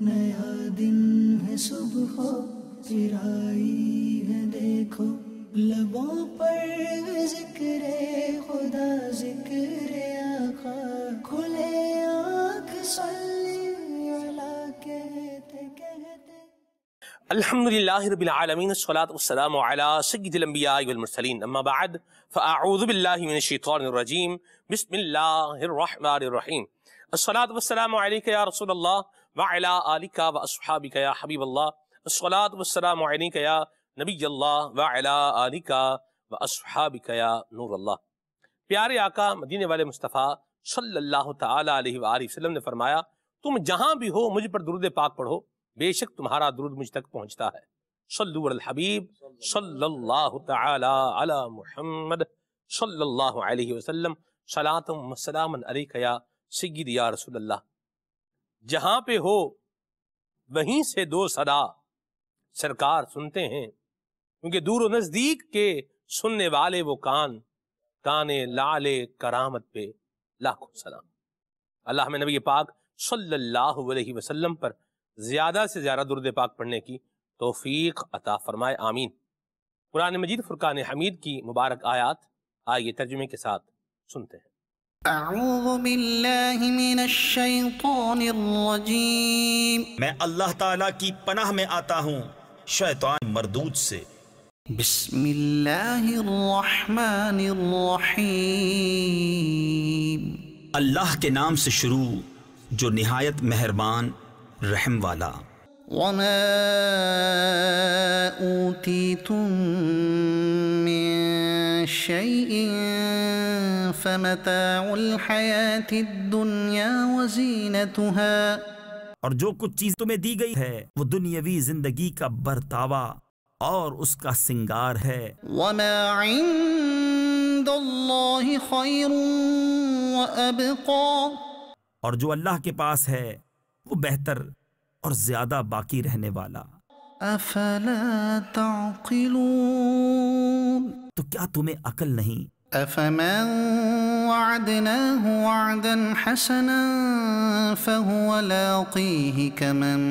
نیا دن ہے صبح پھر آئی ہے دیکھو، لبوں پر ذکر خدا ذکر آقا، کھلے آنکھ صلی اللہ کہتے کہتے۔ الحمدللہ رب العالمین، الصلاۃ والسلام علی سید الانبیاء والمرسلین، اما بعد فاعوذ باللہ من الشیطان الرجیم، بسم اللہ الرحمن الرحیم۔ الصلاۃ والسلام علیک یا رسول اللہ وعلی آلک واصحابک یا حبیب اللہ، الصلاۃ والسلام علیک یا نبی اللہ وعلی آلک واصحابک یا نور اللہ۔ پیارے آقا مدینے والے مصطفیٰ صلی اللہ تعالی علیہ وآلہ وسلم نے فرمایا، تم جہاں بھی ہو مجھ پر درود پاک پڑھو، بے شک تمہارا درود مجھ تک پہنچتا ہے۔ صلو علی الحبیب صلی اللہ تعالی علی محمد صلی اللہ علیہ وسلم، صلاۃ و سلام علیک یا سید یا رسول اللہ۔ جہاں پہ ہو وہیں سے دو صدا سرکار سنتے ہیں، کیونکہ دور و نزدیک کے سننے والے وہ کان لعل کرامت پہ لاکھوں سلام۔ اللہ میں نبی پاک صلی اللہ علیہ وسلم پر زیادہ سے زیادہ درود پاک پڑھنے کی توفیق عطا فرمائے، آمین۔ قرآن مجید فرقان حمید کی مبارک آیات آئیے ترجمے کے ساتھ سنتے ہیں۔ اعوذ باللہ من الشیطان الرجیم، میں اللہ تعالیٰ کی پناہ میں آتا ہوں شیطان مردود سے۔ بسم اللہ الرحمن الرحیم، اللہ کے نام سے شروع جو نہایت مہربان رحم والا۔ وما اوتیتم من شیء فمتاع الحیاۃ الدنیا وزینتها، اور جو کچھ چیز تمہیں دی گئی ہے وہ دنیاوی زندگی کا برتاوا اور اس کا سنگار ہے۔ وما عند اللہ خیر وابقا، اور جو اللہ کے پاس ہے وہ بہتر اور زیادہ باقی رہنے والا۔ افلا تعقلون، تو کیا تمہیں عقل نہیں؟ افمن وعدناه وعدا حسنا فهو لاقيه كمن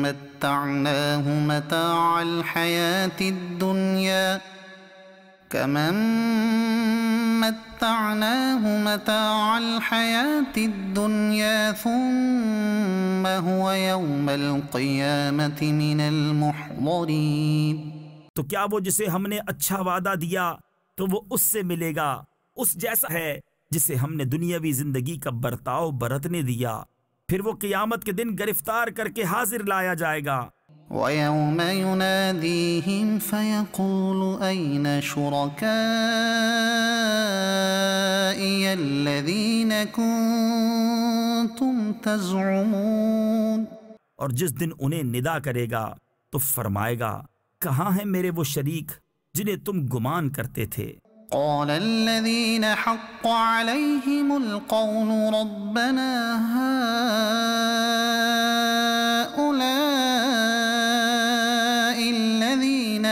متعناه متاع الحياة الدنيا ثم هو يوم القيامة من المحضرين۔ تو کیا وہ جسے ہم نے اچھا وعدہ دیا تو وہ اس سے ملے گا، اس جیسا ہے جسے ہم نے دنیاوی زندگی کا برتاؤ برتنے دیا، پھر وہ قیامت کے دن گرفتار کر کے حاضر لایا جائے گا۔ وَيَوْمَ يُنَادِيهِمْ فَيَقُولُ أَيْنَ شُرَكَائِيَ الَّذِينَ كُنتُمْ تَزْعُمُونَ، اور جس دن انہیں ندا کرے گا تو فرمائے گا، کہاں ہیں میرے وہ شریک جنہیں تم گمان کرتے تھے؟ قال الذين حق عليهم القول ربنا هؤلاء الذين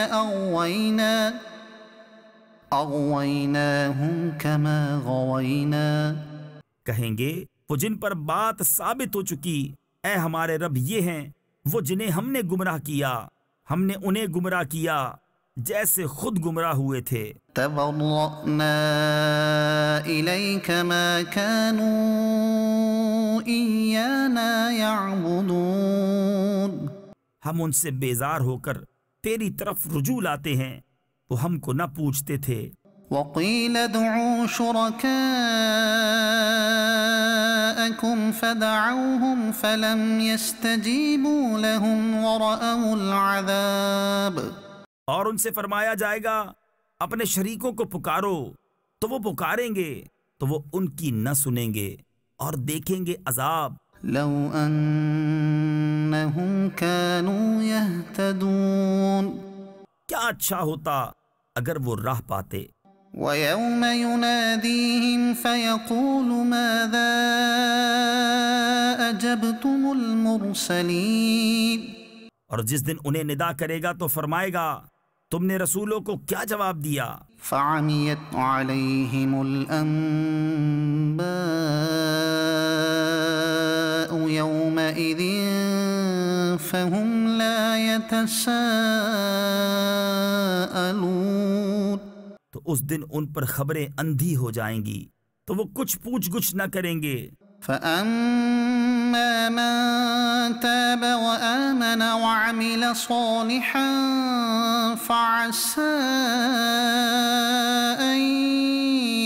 أغويناهم كما غوينا، کہیں گے وہ جن پر بات ثابت ہو چکی، اے ہمارے رب یہ ہیں وہ جنہیں ہم نے گمراہ کیا، ہم نے انہیں گمراہ کیا جیسے خود گمراہ ہوئے تھے۔ تبرأنا إليك ما كانوا إيانا يعبدون، ہم ان سے بیزار ہو کر تیری طرف رجوع لاتے ہیں، وہ ہم کو نہ پوچھتے تھے۔ وقيل ادعوا شركاءكم فدعوهم فلم يستجيبوا لهم ورأوا العذاب، اور ان سے فرمایا جائے گا اپنے شریکوں کو پکارو، تو وہ پکاریں گے تو وہ ان کی نہ سنیں گے اور دیکھیں گے عذاب۔ لو انہم كانوا يهتدون، کیا اچھا ہوتا اگر وہ راہ پاتے۔ وَيَوْمَ يُنَادِيهِمْ فَيَقُولُ مَاذَا أَجَبْتُمُ الْمُرْسَلِينَ، اور جس دن انہیں ندا کرے گا تو فرمائے گا، تم نے رسولوں کو کیا جواب دیا؟ فَعَمِيَتْ عَلَيْهِمُ الْأَنبَاءُ يومئذ فهم لا يتساءلون. تو اس دن ان پر خبریں اندھی ہو جائیں گی تو وہ کچھ پوچھ گچھ نہ کریں گے. فأما من تاب وآمن وعمل صالحا فعسى أن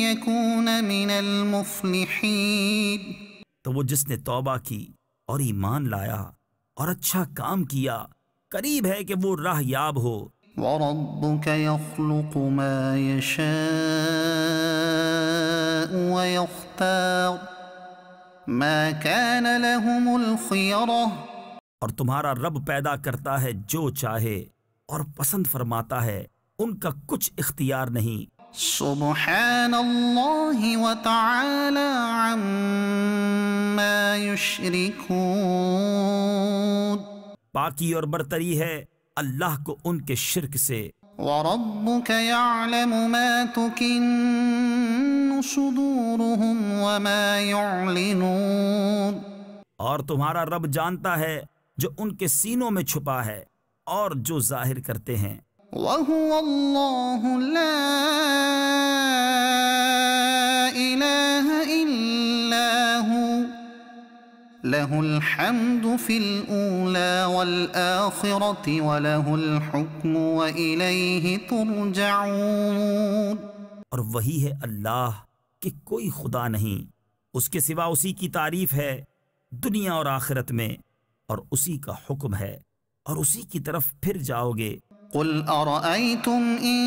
يكون من المفلحين. تو وہ جس نے توبہ کی اور ایمان لایا اور اچھا کام کیا قریب ہے کہ وہ راہ یاب ہو. وَرَبُّكَ يَخْلُقُ مَا يَشَاءُ وَيَخْتَارُ مَا كَانَ لَهُمُ الْخِيَرَةُ. اور تمہارا رب پیدا کرتا ہے جو چاہے اور پسند فرماتا ہے، ان کا کچھ اختیار نہیں. سبحان اللہ وتعالی عما یشرکون. پاکی اور برتری ہے اللہ کو ان کے شرک سے. وَرَبُّكَ يَعْلَمُ مَا تُكِنُّ صُدُورُهُمْ وَمَا يُعْلِنُونَ. اور تمہارا رب جانتا ہے جو ان کے سینوں میں چھپا ہے اور جو ظاہر کرتے ہیں. وَهُوَ اللَّهُ لَا إِلَٰهَ إِلَّا هُوَ لَهُ الْحَمْدُ فِي الْأُولَى وَالْآخِرَةِ وَلَهُ الْحُكْمُ وَإِلَيْهِ تُرْجَعُونَ. اور وہی ہے اللہ کہ کوئی خدا نہیں، اس کے سوا اسی کی تعریف ہے دنیا اور آخرت میں، اور اسی کا حکم ہے اور اسی کی طرف پھر جاؤ گے. قل أرأيتم إن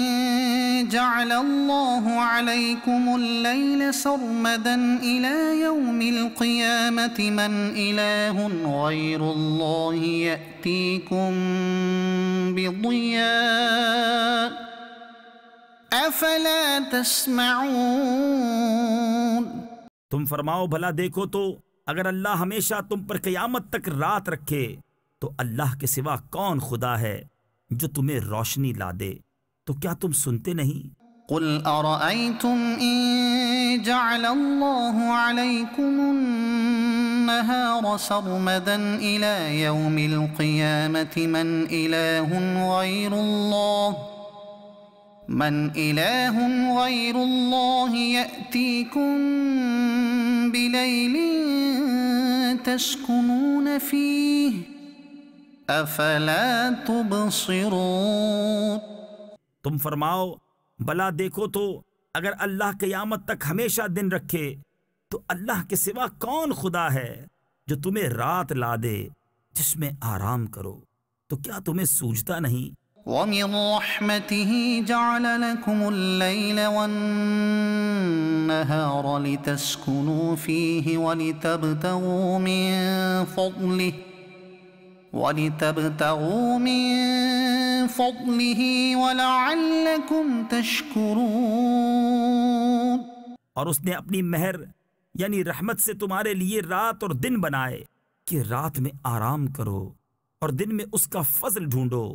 جعل الله عليكم الليل سرمدا إلى يوم القيامة من إله غير الله يأتيكم بضياء أفلا تسمعون. تم فرماؤ بھلا دیکھو تو اگر اللہ ہمیشہ تم پر قیامت تک رات رکھے تو اللہ کے سوا کون خدا ہے جو تمہیں روشنی لا دے؟ تو کیا تم سنتے نہیں؟ قل أرأيتم إن جعل الله عليكم النهار سرمدا إلى يوم القيامة من إله غير الله يأتيكم بليل تسكنون فيه افلا تبصرون. تم فرماؤ بلا دیکھو تو اگر اللہ قیامت تک ہمیشہ دن رکھے تو اللہ کے سوا کون خدا ہے جو تمہیں رات لا دے جس میں آرام کرو؟ تو کیا تمہیں سوجتا نہیں؟ وَمِن رَحْمَتِهِ جَعَلَ لَكُمُ اللَّيْلَ وَالنَّهَارَ لِتَسْكُنُوا فِيهِ وَلِتَبْتَغُوا مِن فَضْلِهِ وَلَعَلَّكُمْ تَشْكُرُونَ. اور اس نے اپنی مہر یعنی رحمت سے تمہارے لیے رات اور دن بنائے کہ رات میں آرام کرو اور دن میں اس کا فضل ڈھونڈو،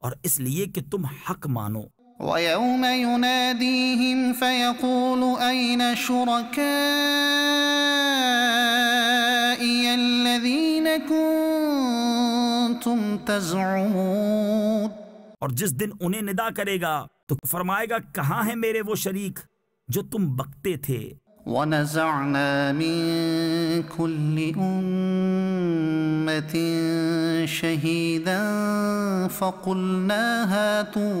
اور اس لیے کہ تم حق مانو. وَيَوْمَ يُنَادِيهِمْ فَيَقُولُ أَيْنَ شُرَكَائِيَ الَّذِينَ كُنتُمْ تَزْعُمُونَ. اور جس دن انہیں ندا کرے گا تو فرمائے گا کہاں ہیں میرے وہ شریک جو تم بکتے تھے. وَنَزَعْنَا مِن كُلِّ أُمَّةٍ شَهِيدًا فَقُلْنَا هَاتُوا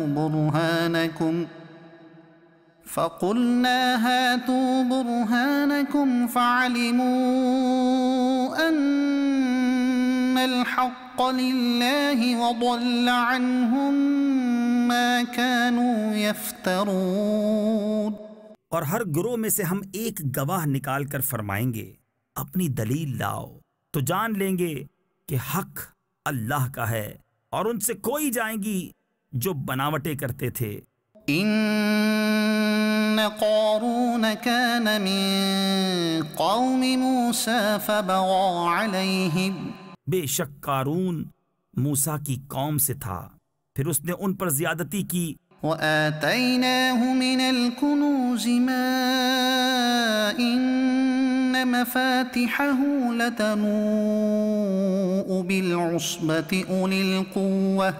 بُرْهَانَكُمْ فَعَلِمُوا أَنَّ الْحَقَّ لِلَّهِ وَضَلَّ عَنْهُمْ مَا كَانُوا يَفْتَرُونَ. اور ہر گروہ میں سے ہم ایک گواہ نکال کر فرمائیں گے اپنی دلیل لاؤ، تو جان لیں گے کہ حق اللہ کا ہے، اور ان سے کوئی جائیں گی جو بناوٹیں کرتے تھے. ان قارون كان من قوم موسى فبغى عليهم. بے شک قارون موسیٰ کی قوم سے تھا، پھر اس نے ان پر زیادتی کی. وَآتَيْنَاهُ مِنَ الْكُنُوزِ مَا إِنَّ مفاتحه لتنوء بالعصبة أولي القوة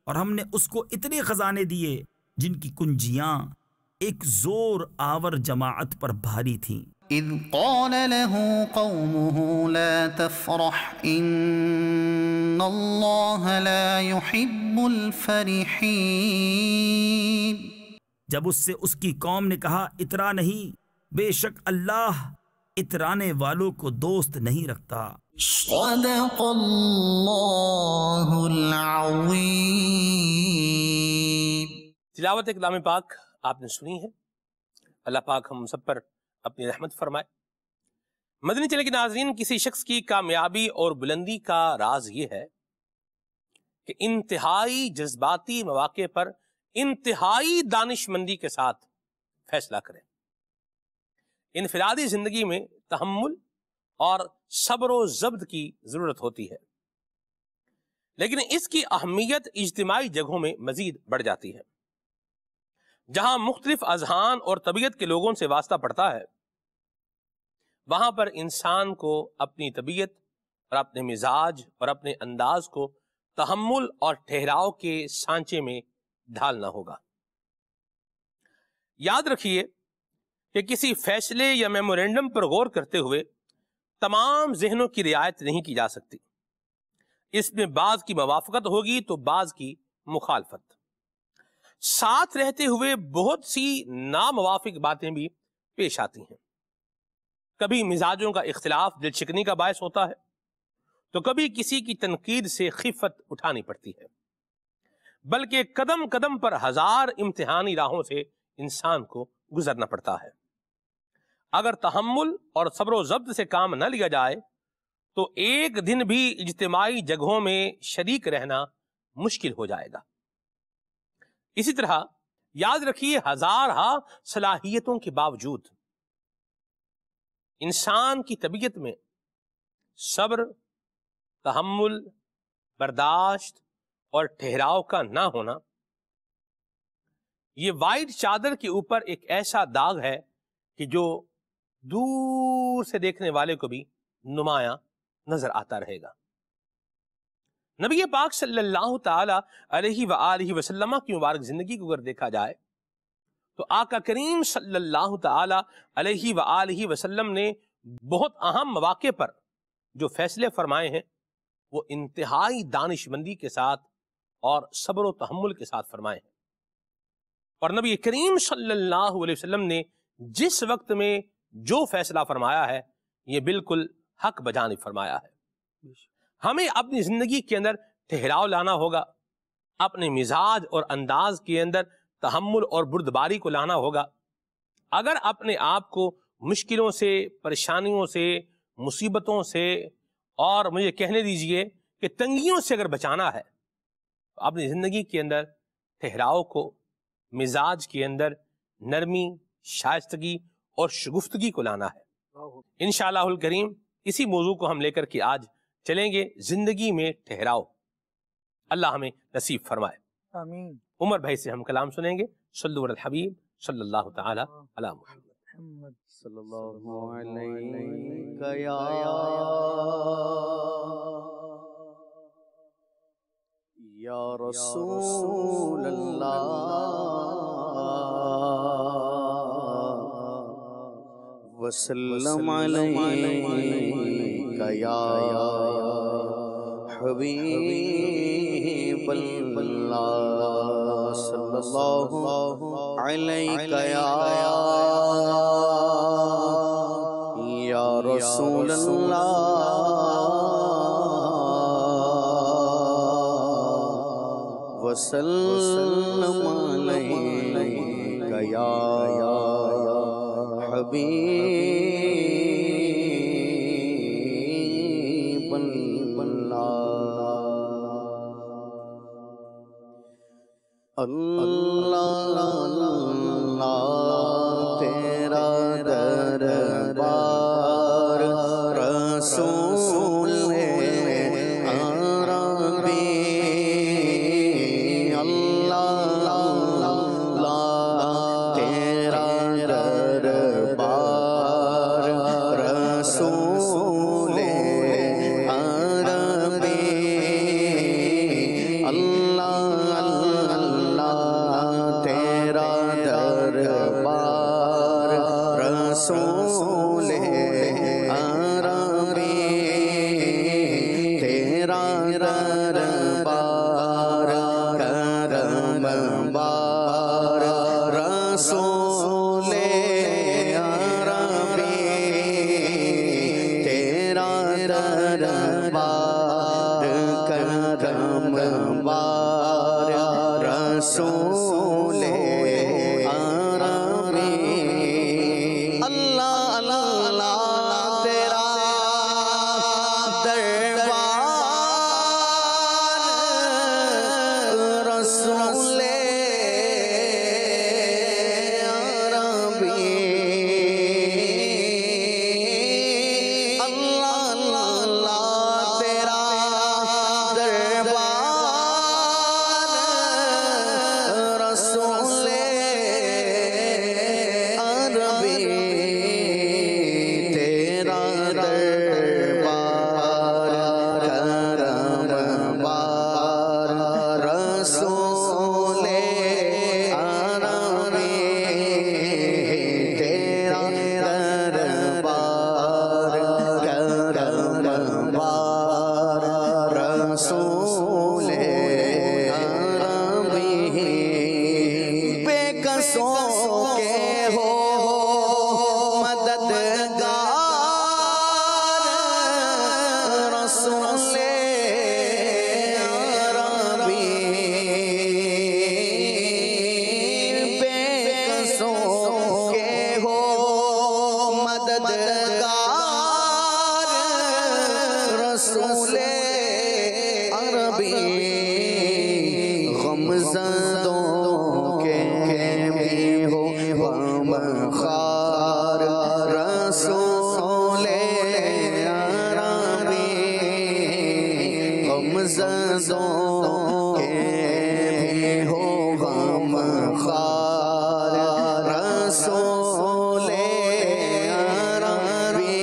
اور ہم نے اس کو اتنے خزانے دیے جن کی کنجیاں ایک زور آور جماعت پر بھاری تھیں۔ إذ قال له قومه لا تفرح إن الله لا يحب الفرحين جب اس سے اس کی قوم نے کہا اترا نہیں، بے شک اللہ اترانے والوں کو دوست نہیں رکھتا۔ صدق اللہ العظیم۔ تلاوت کلام پاک آپ نے سنی ہے، اللہ پاک ہم سب پر اپنی رحمت فرمائے۔ مدنی چینل کے ناظرین، کسی شخص کی کامیابی اور بلندی کا راز یہ ہے کہ انتہائی جذباتی مواقع پر انتہائی دانش مندی کے ساتھ فیصلہ کریں۔ انفرادی زندگی میں تحمل اور صبر و ضبط کی ضرورت ہوتی ہے، لیکن اس کی اہمیت اجتماعی جگہوں میں مزید بڑھ جاتی ہے، جہاں مختلف اذہان اور طبیعت کے لوگوں سے واسطہ پڑتا ہے۔ وہاں پر انسان کو اپنی طبیعت اور اپنے مزاج اور اپنے انداز کو تحمل اور ٹھہراؤ کے سانچے میں ڈھالنا ہوگا۔ یاد رکھیے کہ کسی فیصلے یا میمورینڈم پر غور کرتے ہوئے تمام ذہنوں کی رعایت نہیں کی جا سکتی۔ اس میں بعض کی موافقت ہوگی تو بعض کی مخالفت۔ ساتھ رہتے ہوئے بہت سی ناموافق باتیں بھی پیش آتی ہیں۔ کبھی مزاجوں کا اختلاف دل شکنی کا باعث ہوتا ہے تو کبھی کسی کی تنقید سے خفت اٹھانی پڑتی ہے، بلکہ قدم قدم پر ہزار امتحانی راہوں سے انسان کو گزرنا پڑتا ہے۔ اگر تحمل اور صبر و ضبط سے کام نہ لیا جائے تو ایک دن بھی اجتماعی جگہوں میں شریک رہنا مشکل ہو جائے گا۔ اسی طرح یاد رکھیے، ہزارہا صلاحیتوں کے باوجود انسان کی طبیعت میں صبر، تحمل، برداشت اور ٹھہراؤ کا نہ ہونا، یہ وائٹ چادر کے اوپر ایک ایسا داغ ہے کہ جو دور سے دیکھنے والے کو بھی نمایاں نظر آتا رہے گا۔ نبی پاک صلی اللہ تعالی علیہ وآلہ وسلم کی مبارک زندگی کو اگر دیکھا جائے تو آقا کریم صلی اللہ تعالی علیہ وآلہ وسلم نے بہت اہم مواقع پر جو فیصلے فرمائے ہیں وہ انتہائی دانش مندی کے ساتھ اور صبر و تحمل کے ساتھ فرمائے ہیں، اور نبی کریم صلی اللہ علیہ وسلم نے جس وقت میں جو فیصلہ فرمایا ہے یہ بالکل حق بجانب فرمایا ہے۔ ہمیں اپنی زندگی کے اندر ٹھہراؤ لانا ہوگا، اپنے مزاج اور انداز کے اندر تحمل اور بردباری کو لانا ہوگا۔ اگر اپنے آپ کو مشکلوں سے، پریشانیوں سے، مصیبتوں سے اور مجھے کہنے دیجئے کہ تنگیوں سے اگر بچانا ہے تو اپنی زندگی کے اندر ٹھہراؤ کو، مزاج کے اندر نرمی، شائستگی اور شگفتگی کو لانا ہے۔ انشاءاللہ الکریم اسی موضوع کو ہم لے کر کے آج چلیں گے، زندگی میں ٹھہراؤ۔ اللہ ہمیں نصیب فرمائے، آمین۔ عمر بھائی سے ہم کلام سنیں گے۔ صلو علی الحبیب صلی اللہ تعالی علی محمد صلی اللہ علیہ یا رسول اللہ وسلم علیک یا حبیب اللہ صلی اللہ علیک یا رسول اللہ وسلم علیک یا حبیب اللہ اللہ تیرا دربار رسول عربی اللہ اللہ تیرا دربار تیرا دربار کرم بار رسول عربی تیرا دربار کرم بار رسول عربی اللہ اللہ تیرا دربار رسول عربی اللہ اللہ تیرا دربار رسول عربی تیرا دربار کرم بار رسول عربی تیرا دربار کرم بار رسول عربی بے قصوں کے ہو مددگار رسول عربی بے قصوں کے ہو مددگار رسول عربی غمزدوں کے بھی ہو غمخوار رسول عربی غمزدوں کے بھی ہو غمخوار رسول عربی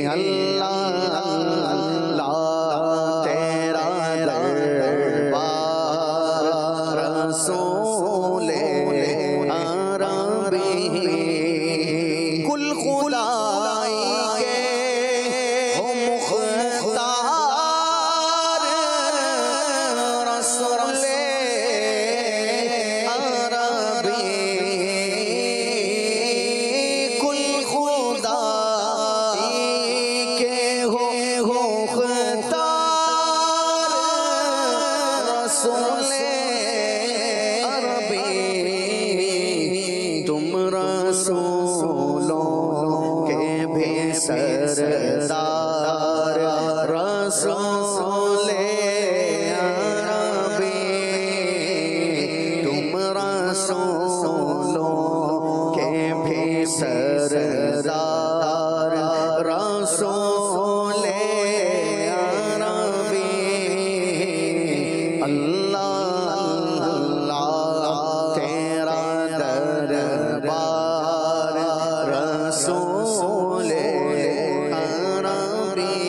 اللہ اللہ تیرا دربار رسول عربی کل خدائی کے ہو مختار رسول عربی کل خدائی کے ہو مختار رسول عربی تم رسولوں کے بھی سردار رسول عربی تم رسولوں کے بھی سردار رسول عربی اللہ اللہ تیرا دربار رسول عربی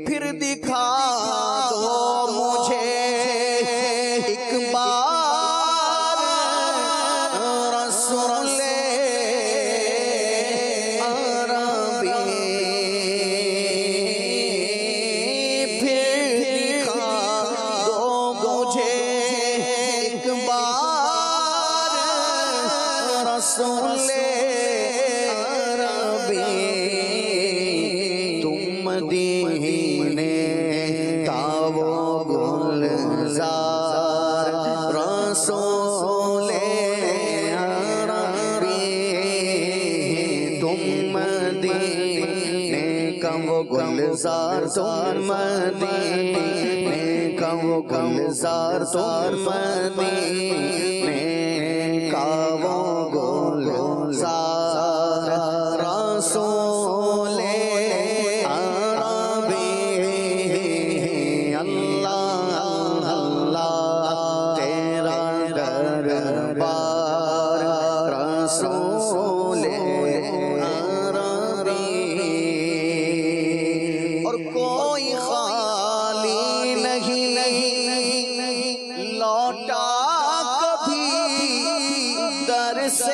پھر دکھا دو مجھے ایک بار رسول عربی پھر دکھا دو مجھے ایک بار رسول عربی تم مدینے کا وہ گلزار رسول عربی تم مدینے کا وہ گلزار تم مدینے کا وہ گلزار تم مدینے کا وہ گلزار رسول عربی اللہ اللہ تیرا دربار رسول عربی اور کوئی خالی نہیں لوٹا کبھی در سے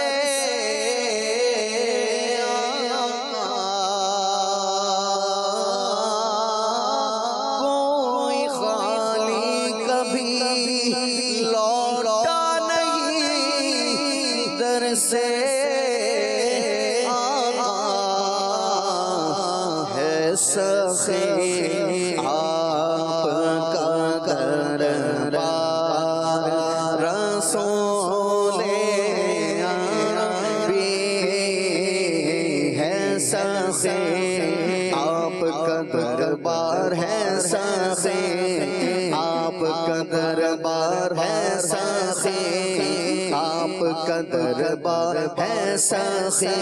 کبھی لوٹا نہیں در سے آقا ہے سخی آپ کا دربار رسول عربی ہے سخی آپ کا دربار ہے سخی آپ کا دربار ہے سخی آپ کا دربار ہے سخی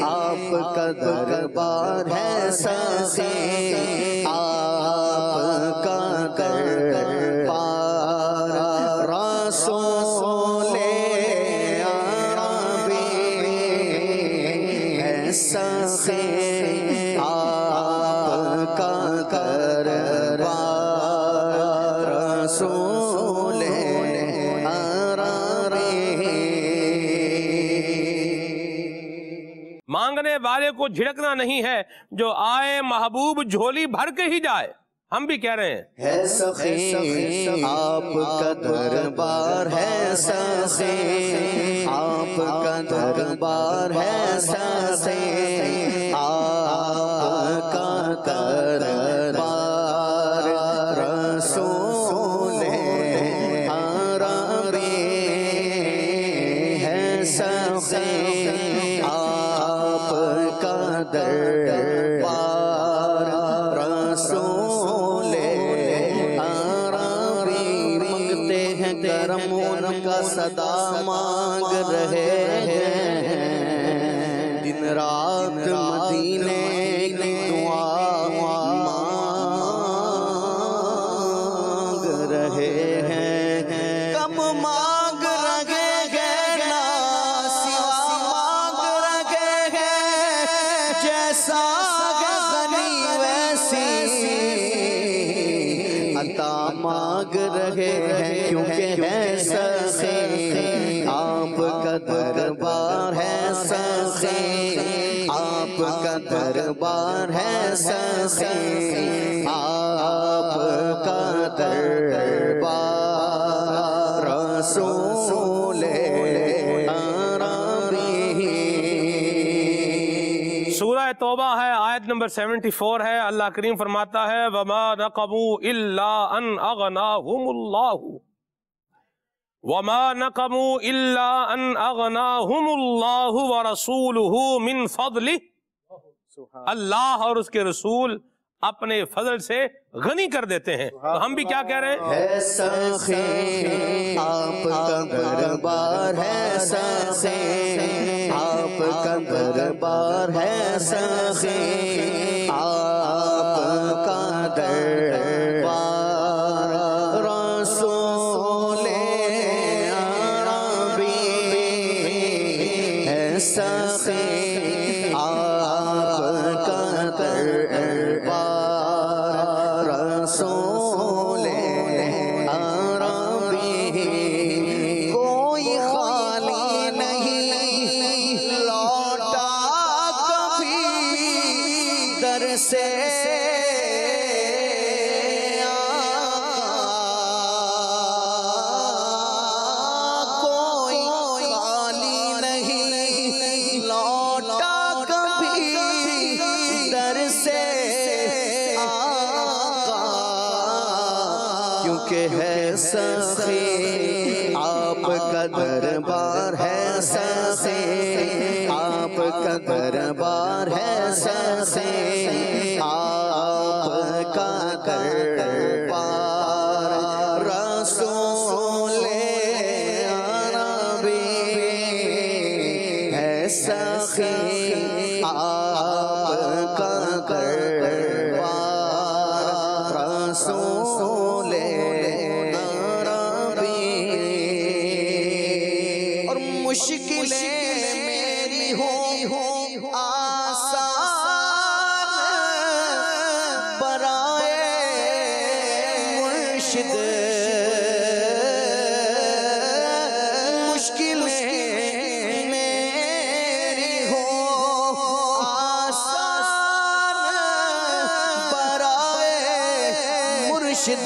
آپ کا دربار ہے سخی آپ کا دربار رسول عربی ہے سخی آپ کا دربار رسول مانگنے والے کو جھڑکنا نہیں ہے، جو آئے محبوب جھولی بھر کے ہی جائے. ہم بھی کہہ رہے ہیں ہے سخی آپ کا دربار ہے سخی آپ کا دربار ہے سخی آپ کا دربار رسول عربی ہے سخی آپ کا دربار رسول عربی منگتے ہیں کرم ان کا صدا مانگ رہے ہیں دن رات مدینے کی دعا مانگ رہے ہیں کب مانگ رہے ہیں نا سوا مانگ رہے ہیں جیسا غنی ویسی عطا مانگ رہے ہیں کیونکہ ہے سخی آپ کا دربار ہے سخی آپ کا دربار ہے سخی آپ کا دربار رسول عربی. سورہ توبہ ہے، آیت نمبر 74 ہے. اللہ کریم فرماتا ہے وَمَا نَقَمُوا إِلَّا أَنْ أَغْنَاهُمُ اللَّهُ وَمَا نَقَمُوا إِلَّا أَنْ أَغْنَاهُمُ اللَّهُ وَرَسُولُهُ مِنْ فَضْلِهِ. اللہ اور اس کے رسول اپنے فضل سے غنی کر دیتے ہیں. تو ہم بھی کیا کہہ رہے ہیں؟ ہے سخی آپ کا دربار ہے سخی آپ کا دربار ہے سخی آپ کا دربار رسول عربی ہے سخی آپ کا دربار رسول عربی کوئی خالی نہیں لوٹا کبھی در سے کوئی خالی نہیں لوٹا کبھی در سے کیونکہ ہے سخی آپ کا دربار ہے سخی آپ کا دربار ہے سخی آپ کا دربار رسول عربی ہے سخی آپ کا دربار رسول عربی. اور مشکلیں میری ہوں آسان برائے مرشد مشکلیں میری ہوں آسان برائے مرشد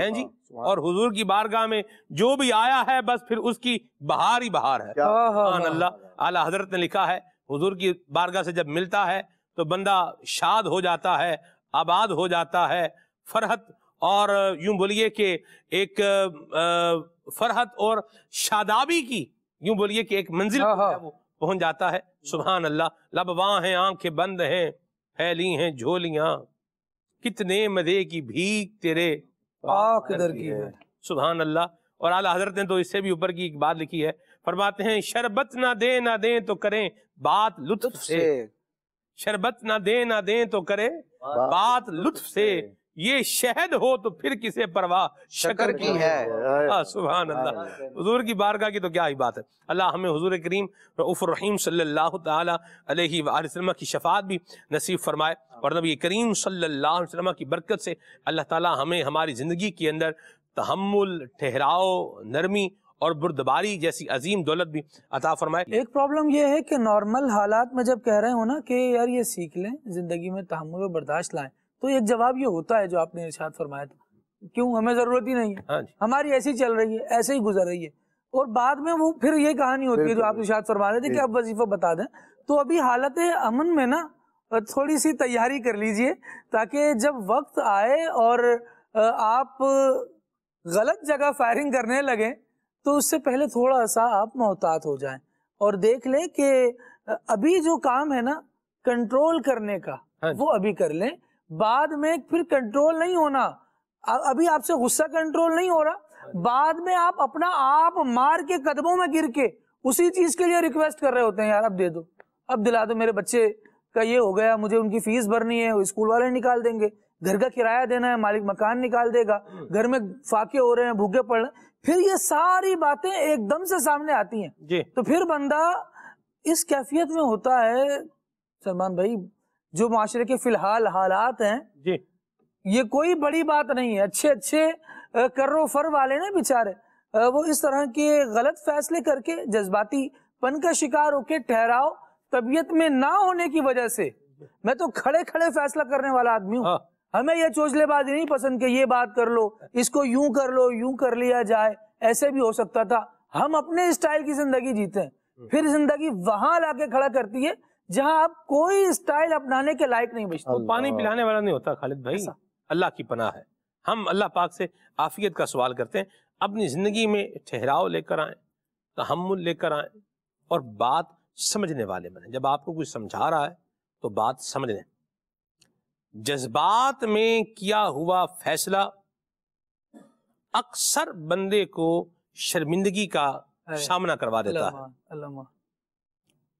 ہیں جی. اور حضور کی بارگاہ میں جو بھی آیا ہے بس پھر اس کی بہار ہی بہار ہے. سبحان اللہ. اعلیٰ حضرت نے لکھا ہے حضور کی بارگاہ سے جب ملتا ہے تو بندہ شاد ہو جاتا ہے, آباد ہو جاتا ہے. فرحت اور یوں بولیے کہ ایک فرحت اور شادابی کی یوں بولیے کہ ایک منزل وہ پہنچ جاتا ہے. سبحان اللہ. لب واں ہیں اونکھیں بند ہیں پھیلی ہیں جھولیاں, کتنے مزے کی بھیک تیرے پاک در کی ہے. سبحان اللہ. اور اعلیٰ حضرت نے تو اس سے بھی اوپر کی ایک بات لکھی ہے, فرماتے ہیں شربت نہ دیں تو کریں بات لطف سے, شربت نہ دیں تو کرے بات لطف سے, یہ شہد ہو تو پھر کسے پرواہ شکر کی ہے. سبحان اللہ. حضور کی بارگاہ کی تو کیا ہی بات ہے. اللہ ہمیں حضور کریم رؤوف الرحیم صلی اللہ تعالی علیہ وآلہ وسلم کی شفاعت بھی نصیب فرمائے, اور نبی کریم صلی اللہ علیہ وسلم کی برکت سے اللہ تعالی ہمیں ہماری زندگی کے اندر تحمل, ٹھہراؤ, نرمی اور بردباری جیسی عظیم دولت بھی عطا فرمائے. ایک پرابلم یہ ہے کہ نارمل حالات میں جب کہہ رہے ہو نا کہ یار یہ سیکھ لیں, زندگی میں تحمل و برداشت لائیں, تو ایک جواب یہ ہوتا ہے جو آپ نے ارشاد فرمایا تھا, کیوں ہمیں ضرورت ہی نہیں ہے, ہماری ایسی چل رہی ہے, ایسے ہی گزر رہی ہے. اور بعد میں وہ پھر یہ کہانی ہوتی ہے جو آپ ارشاد فرما رہے تھے کہ آپ وظیفہ بتا دیں. تو ابھی حالت امن میں نا تھوڑی سی تیاری کر لیجئے, تاکہ جب وقت آئے اور آپ غلط جگہ فائرنگ کرنے لگیں تو اس سے پہلے تھوڑا سا آپ محتاط ہو جائیں اور دیکھ لیں کہ ابھی جو کام ہے نا کنٹرول کرنے کا وہ ابھی کر لیں. بعد میں پھر کنٹرول نہیں ہونا, ابھی آپ سے غصہ کنٹرول نہیں ہو رہا, بعد میں آپ اپنا آپ مار کے قدموں میں گر کے اسی چیز کے لیے ریکویسٹ کر رہے ہوتے ہیں, یار اب دے دو, اب دلا دو, میرے بچے کا یہ ہو گیا, مجھے ان کی فیس بھرنی ہے, اسکول والے نکال دیں گے, گھر کا کرایہ دینا ہے, مالک مکان نکال دے گا, گھر میں فاقے ہو رہے ہیں, بھوکے پڑ رہے ہیں. پھر یہ ساری باتیں ایک دم سے سامنے آتی ہیں تو پھر بندہ اس کیفیت میں ہوتا ہے. سلمان بھائی, جو معاشرے کے فی الحال حالات ہیں یہ کوئی بڑی بات نہیں ہے. اچھے کرو فر والے نا بیچارے, وہ اس طرح کے غلط فیصلے کر کے جذباتی پن کا شکار ہو کے ٹھہراؤ طبیعت میں نہ ہونے کی وجہ سے, میں تو کھڑے کھڑے فیصلہ کرنے والا آدمی ہوں, ہمیں یہ چوچلے بازی نہیں پسند کہ یہ بات کر لو, اس کو یوں کر لو, یوں کر لیا جائے, ایسے بھی ہو سکتا تھا. ہم اپنے اسٹائل کی زندگی جیتے ہیں, پھر زندگی وہاں لا کے کھڑا کرتی ہے جہاں آپ کوئی اسٹائل اپنانے کے لائق نہیں بچتے. پانی پلانے والا نہیں ہوتا خالد بھائی, اللہ کی پناہ ہے. ہم اللہ پاک سے عافیت کا سوال کرتے ہیں, اپنی زندگی میں ٹھہراؤ لے کر آئیں, تحمل لے کر آئیں, اور بات سمجھنے والے بنیں. جب آپ کو کوئی سمجھا رہا ہے تو بات سمجھ لیں. جذبات میں کیا ہوا فیصلہ اکثر بندے کو شرمندگی کا سامنا کروا دیتا ہے.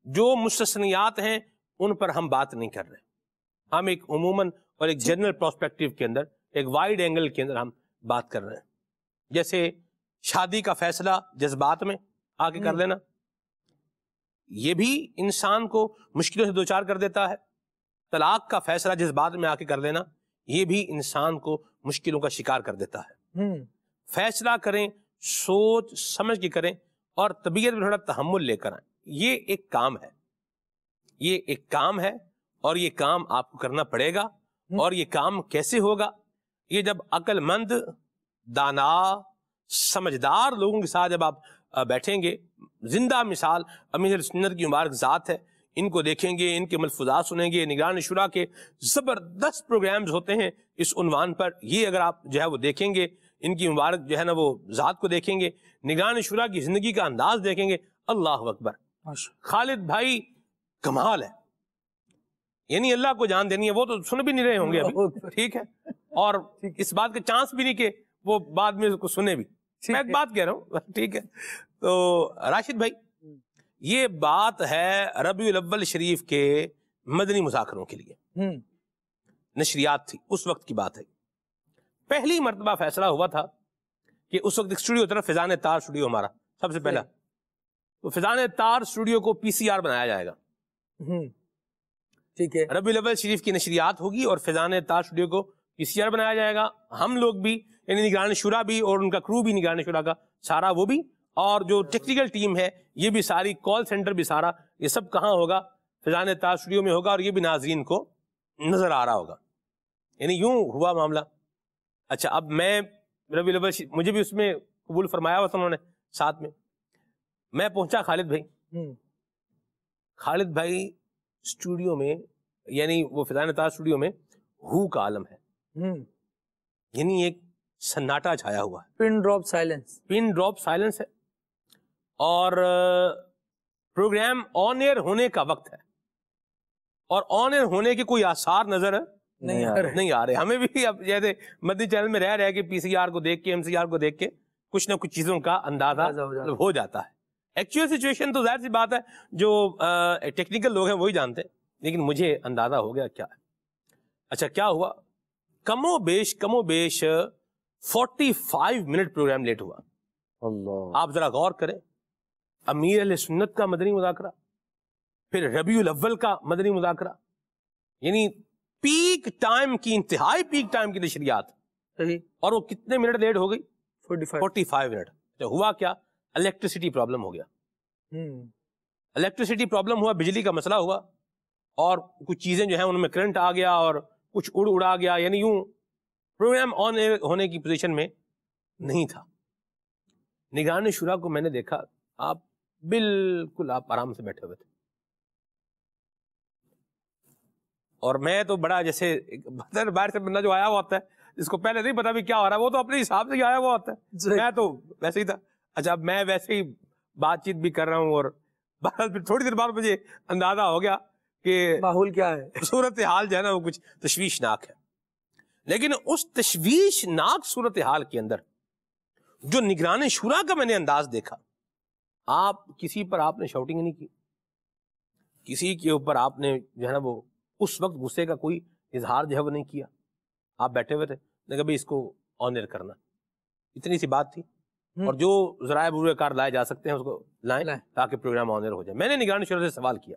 جو مستثنیات ہیں ان پر ہم بات نہیں کر رہے, ہم ایک عموماً اور ایک جنرل پرسپیکٹیو کے اندر, ایک وائڈ اینگل کے اندر ہم بات کر رہے ہیں. جیسے شادی کا فیصلہ جذبات میں آ کے کر لینا, یہ بھی انسان کو مشکلوں سے دوچار کر دیتا ہے. طلاق کا فیصلہ جذبات میں آ کے کر لینا, یہ بھی انسان کو مشکلوں کا شکار کر دیتا ہے. فیصلہ کریں, سوچ سمجھ کے کریں, اور طبیعت میں تھوڑا تحمل لے کر آئیں. یہ ایک کام ہے, یہ ایک کام ہے, اور یہ کام آپ کو کرنا پڑے گا. اور یہ کام کیسے ہوگا؟ یہ جب عقل مند, دانا, سمجھدار لوگوں کے ساتھ جب آپ بیٹھیں گے. زندہ مثال امیر سنت کی مبارک ذات ہے, ان کو دیکھیں گے, ان کے ملفوظات سنیں گے. نگران شورا کے زبردست پروگرامز ہوتے ہیں اس عنوان پر, یہ اگر آپ جو ہے وہ دیکھیں گے, ان کی مبارک جو ہے نا وہ ذات کو دیکھیں گے, نگران شورا کی زندگی کا انداز دیکھیں گے, اللہ اکبر. خالد بھائی کمال ہے, یعنی اللہ کو جان دینی ہے. وہ تو سن بھی نہیں رہے ہوں گے ابھی, ٹھیک ہے, اور اس بات کا چانس بھی نہیں کہ وہ بعد میں اس کو سنے بھی. میں ایک بات کہہ رہا ہوں, ٹھیک ہے. تو راشد بھائی, یہ بات ہے ربیع الاول شریف کے مدنی مذاکروں کے لیے نشریات تھی, اس وقت کی بات ہے. پہلی مرتبہ فیصلہ ہوا تھا کہ اس وقت ایک اسٹوڈیو طرف فیضان تار اسٹوڈیو ہمارا سب سے پہلا, تو فیضان تار اسٹوڈیو کو پی سی آر بنایا جائے گا. ٹھیک ہے, ربیع الاول شریف کی نشریات ہوگی اور فیضان تار اسٹوڈیو کو پی سی آر بنایا جائے گا. ہم لوگ بھی, یعنی نگران شورا بھی, اور ان کا کرو بھی, نگران شورا کا سارا وہ بھی, اور جو ٹیکنیکل ٹیم ہے یہ بھی ساری, کال سینٹر بھی سارا, یہ سب کہاں ہوگا؟ فیضان تار اسٹوڈیو میں ہوگا, اور یہ بھی ناظرین کو نظر آ رہا ہوگا. یعنی یوں ہوا معاملہ. اچھا اب میں ربیع الاول مجھے بھی اس میں قبول فرمایا ہوا تھا انہوں نے ساتھ میں پہنچا خالد بھائی. خالد بھائی اسٹوڈیو میں یعنی وہ فضائے نطاق اسٹوڈیو میں ہو کا عالم ہے, یعنی ایک سناٹا چھایا ہوا ہے, پن ڈراپ سائلنس ہے, اور پروگرام آن ایئر ہونے کا وقت ہے اور آن ایئر ہونے کے کوئی آثار نظر نہیں آ رہے. ہمیں بھی اب جیسے مدنی چینل میں رہ کے پی سی آر کو دیکھ کے ایم سی آر کو دیکھ کے کچھ نہ کچھ چیزوں کا اندازہ ہو جاتا ہے. ایکچوئل سچویشن تو ظاہر سی بات ہے جو ٹیکنیکل لوگ ہیں وہی جانتے ہیں, لیکن مجھے اندازہ ہو گیا کیا ہے. اچھا کیا ہوا, کم و بیش 45 منٹ پروگرام لیٹ ہوا. اللہ, آپ ذرا غور کریں, امیر اہل سنت کا مدنی مذاکرہ, پھر ربیع الاول کا مدنی مذاکرہ, یعنی پیک ٹائم کی, انتہائی پیک ٹائم کی نشریات, اور وہ کتنے منٹ لیٹ ہو گئی؟ 45 منٹ. ہوا کیا, الیکٹریسٹی پرابلم ہو گیا. الیکٹریسٹی پرابلم ہوا, بجلی کا مسئلہ ہوا, اور کچھ چیزیں جو ہیں ان میں کرنٹ آ گیا اور کچھ اڑا گیا, یعنی یوں پروگرام آن ایئر ہونے کی پوزیشن میں نہیں تھا. نگران شورا کو میں نے دیکھا, آپ بالکل آپ آرام سے بیٹھے ہوئے تھے, اور میں تو بڑا جیسے باہر سے بندہ جو آیا ہوا ہوتا ہے جس کو پہلے نہیں پتا بھی کیا ہو رہا ہے, وہ تو اپنے حساب سے ہی آیا ہوا ہوتا ہے, میں تو ویسے ہی تھا. اچھا میں ویسے ہی بات چیت بھی کر رہا ہوں, اور پھر تھوڑی دیر بعد مجھے اندازہ ہو گیا کہ ماحول کیا ہے, صورتحال جو ہے نا وہ کچھ تشویشناک ہے. لیکن اس تشویشناک صورتحال کے اندر جو نگران شورا کا میں نے انداز دیکھا, آپ کسی پر آپ نے شاؤٹنگ نہیں کی, کسی کے اوپر آپ نے جو ہے نا وہ اس وقت غصے کا کوئی اظہار جو ہے وہ نہیں کیا. آپ بیٹھے ہوئے تھے, نے کہا بھائی اس کو آن ایئر کرنا, اتنی سی بات تھی. اور جو ذرائع بروئے کار لائے جا سکتے ہیں اس کو لائیں تاکہ پروگرام آن ایئر ہو جائے. میں نے نگران شورا سے سوال کیا,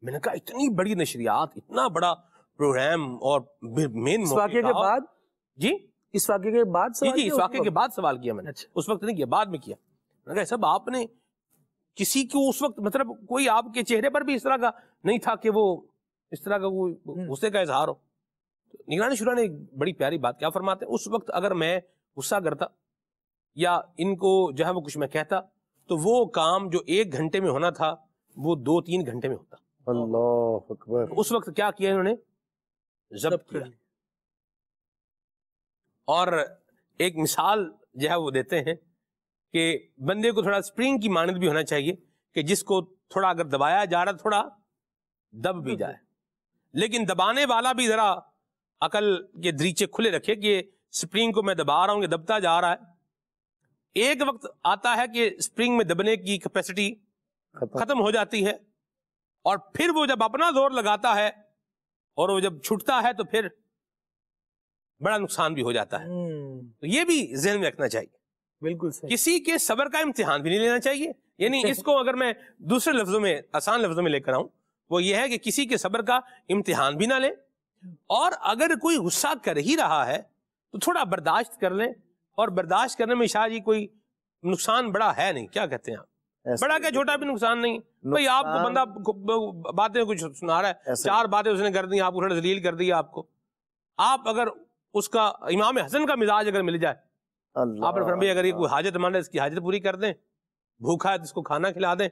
میں نے کہا اتنی بڑی نشریات, اتنا بڑا پروگرام, اور مین واقعے کے بعد, جی اس واقعے کے بعد جی اس واقعے کے بعد سوال کیا میں نے, اس وقت نہیں کیا, بعد میں کیا. میں نے کہا سب آپ نے کسی کو اس وقت مطلب کوئی آپ کے چہرے پر بھی اس طرح کا نہیں تھا کہ وہ اس طرح کا کوئی غصے کا اظہار ہو. نگران شورا نے ایک بڑی پیاری بات کیا فرماتے ہیں, اس وقت اگر میں غصہ کرتا یا ان کو جو ہے وہ کچھ میں کہتا تو وہ کام جو 1 گھنٹے میں ہونا تھا وہ 2-3 گھنٹے میں ہوتا. اللہ اکبر. اس وقت کیا کیا انہوں نے, ضبط کیا. اور ایک مثال جو ہے وہ دیتے ہیں کہ بندے کو تھوڑا اسپرنگ کی مانند بھی ہونا چاہیے کہ جس کو تھوڑا اگر دبایا جا رہا تھوڑا دب بھی جائے, لیکن دبانے والا بھی ذرا عقل کے دریچے کھلے رکھے کہ اسپرنگ کو میں دبا رہا ہوں, یہ دبتا جا رہا ہے. ایک وقت آتا ہے کہ اسپرنگ میں دبنے کی کیپیسٹی ختم ہو جاتی ہے, اور پھر وہ جب اپنا زور لگاتا ہے اور وہ جب چھٹتا ہے تو پھر بڑا نقصان بھی ہو جاتا ہے. تو یہ بھی ذہن میں رکھنا چاہیے. بالکل صحیح. کسی کے صبر کا امتحان بھی نہیں لینا چاہیے. یعنی اس کو اگر میں دوسرے لفظوں میں, آسان لفظوں میں لے کر آؤں, وہ یہ ہے کہ کسی کے صبر کا امتحان بھی نہ لیں, اور اگر کوئی غصہ کر ہی رہا ہے تو تھوڑا برداشت کر لیں, اور برداشت کرنے میں شاید ہی کوئی نقصان بڑا ہے نہیں. کیا کہتے ہیں آپ, بڑا کیا چھوٹا بھی نقصان نہیں. بھائی آپ کو بندہ باتیں کچھ سنا رہا ہے, 4 باتیں اس نے کر دی, آپ کو تھوڑا ذلیل کر دیا. آپ کو آپ اگر اس کا امام حسن کا مزاج اگر مل جائے, آپ نے فرمایا اگر یہ کوئی حاجت مند ہے اس کی حاجت پوری کر دیں, بھوکا ہے تو اس کو کھانا کھلا دیں,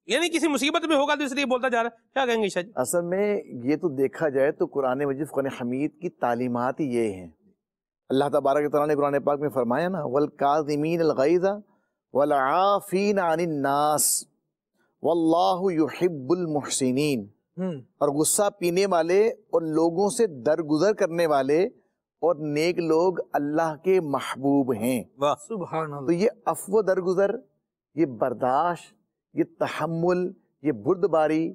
یعنی کسی مصیبت میں ہوگا تو اس لیے بولتا جا رہا ہے. کیا کہیں گے عیشا جی؟ اصل میں یہ تو دیکھا جائے تو قرآن مجید قرآن حمید کی تعلیمات ہی یہ ہیں. اللہ تبارک و تعالیٰ نے قرآن پاک میں فرمایا نا, وَالْكَاظِمِينَ الْغَيْظَ وَالْعَافِينَ عَنِ النَّاسِ وَاللَّهُ يُحِبُّ الْمُحْسِنِينَ. اور غصہ پینے والے اور لوگوں سے درگزر کرنے والے اور نیک لوگ اللہ کے محبوب ہیں. سبحان اللہ. تو یہ عفو درگزر, یہ برداشت, یہ تحمل, یہ بردباری,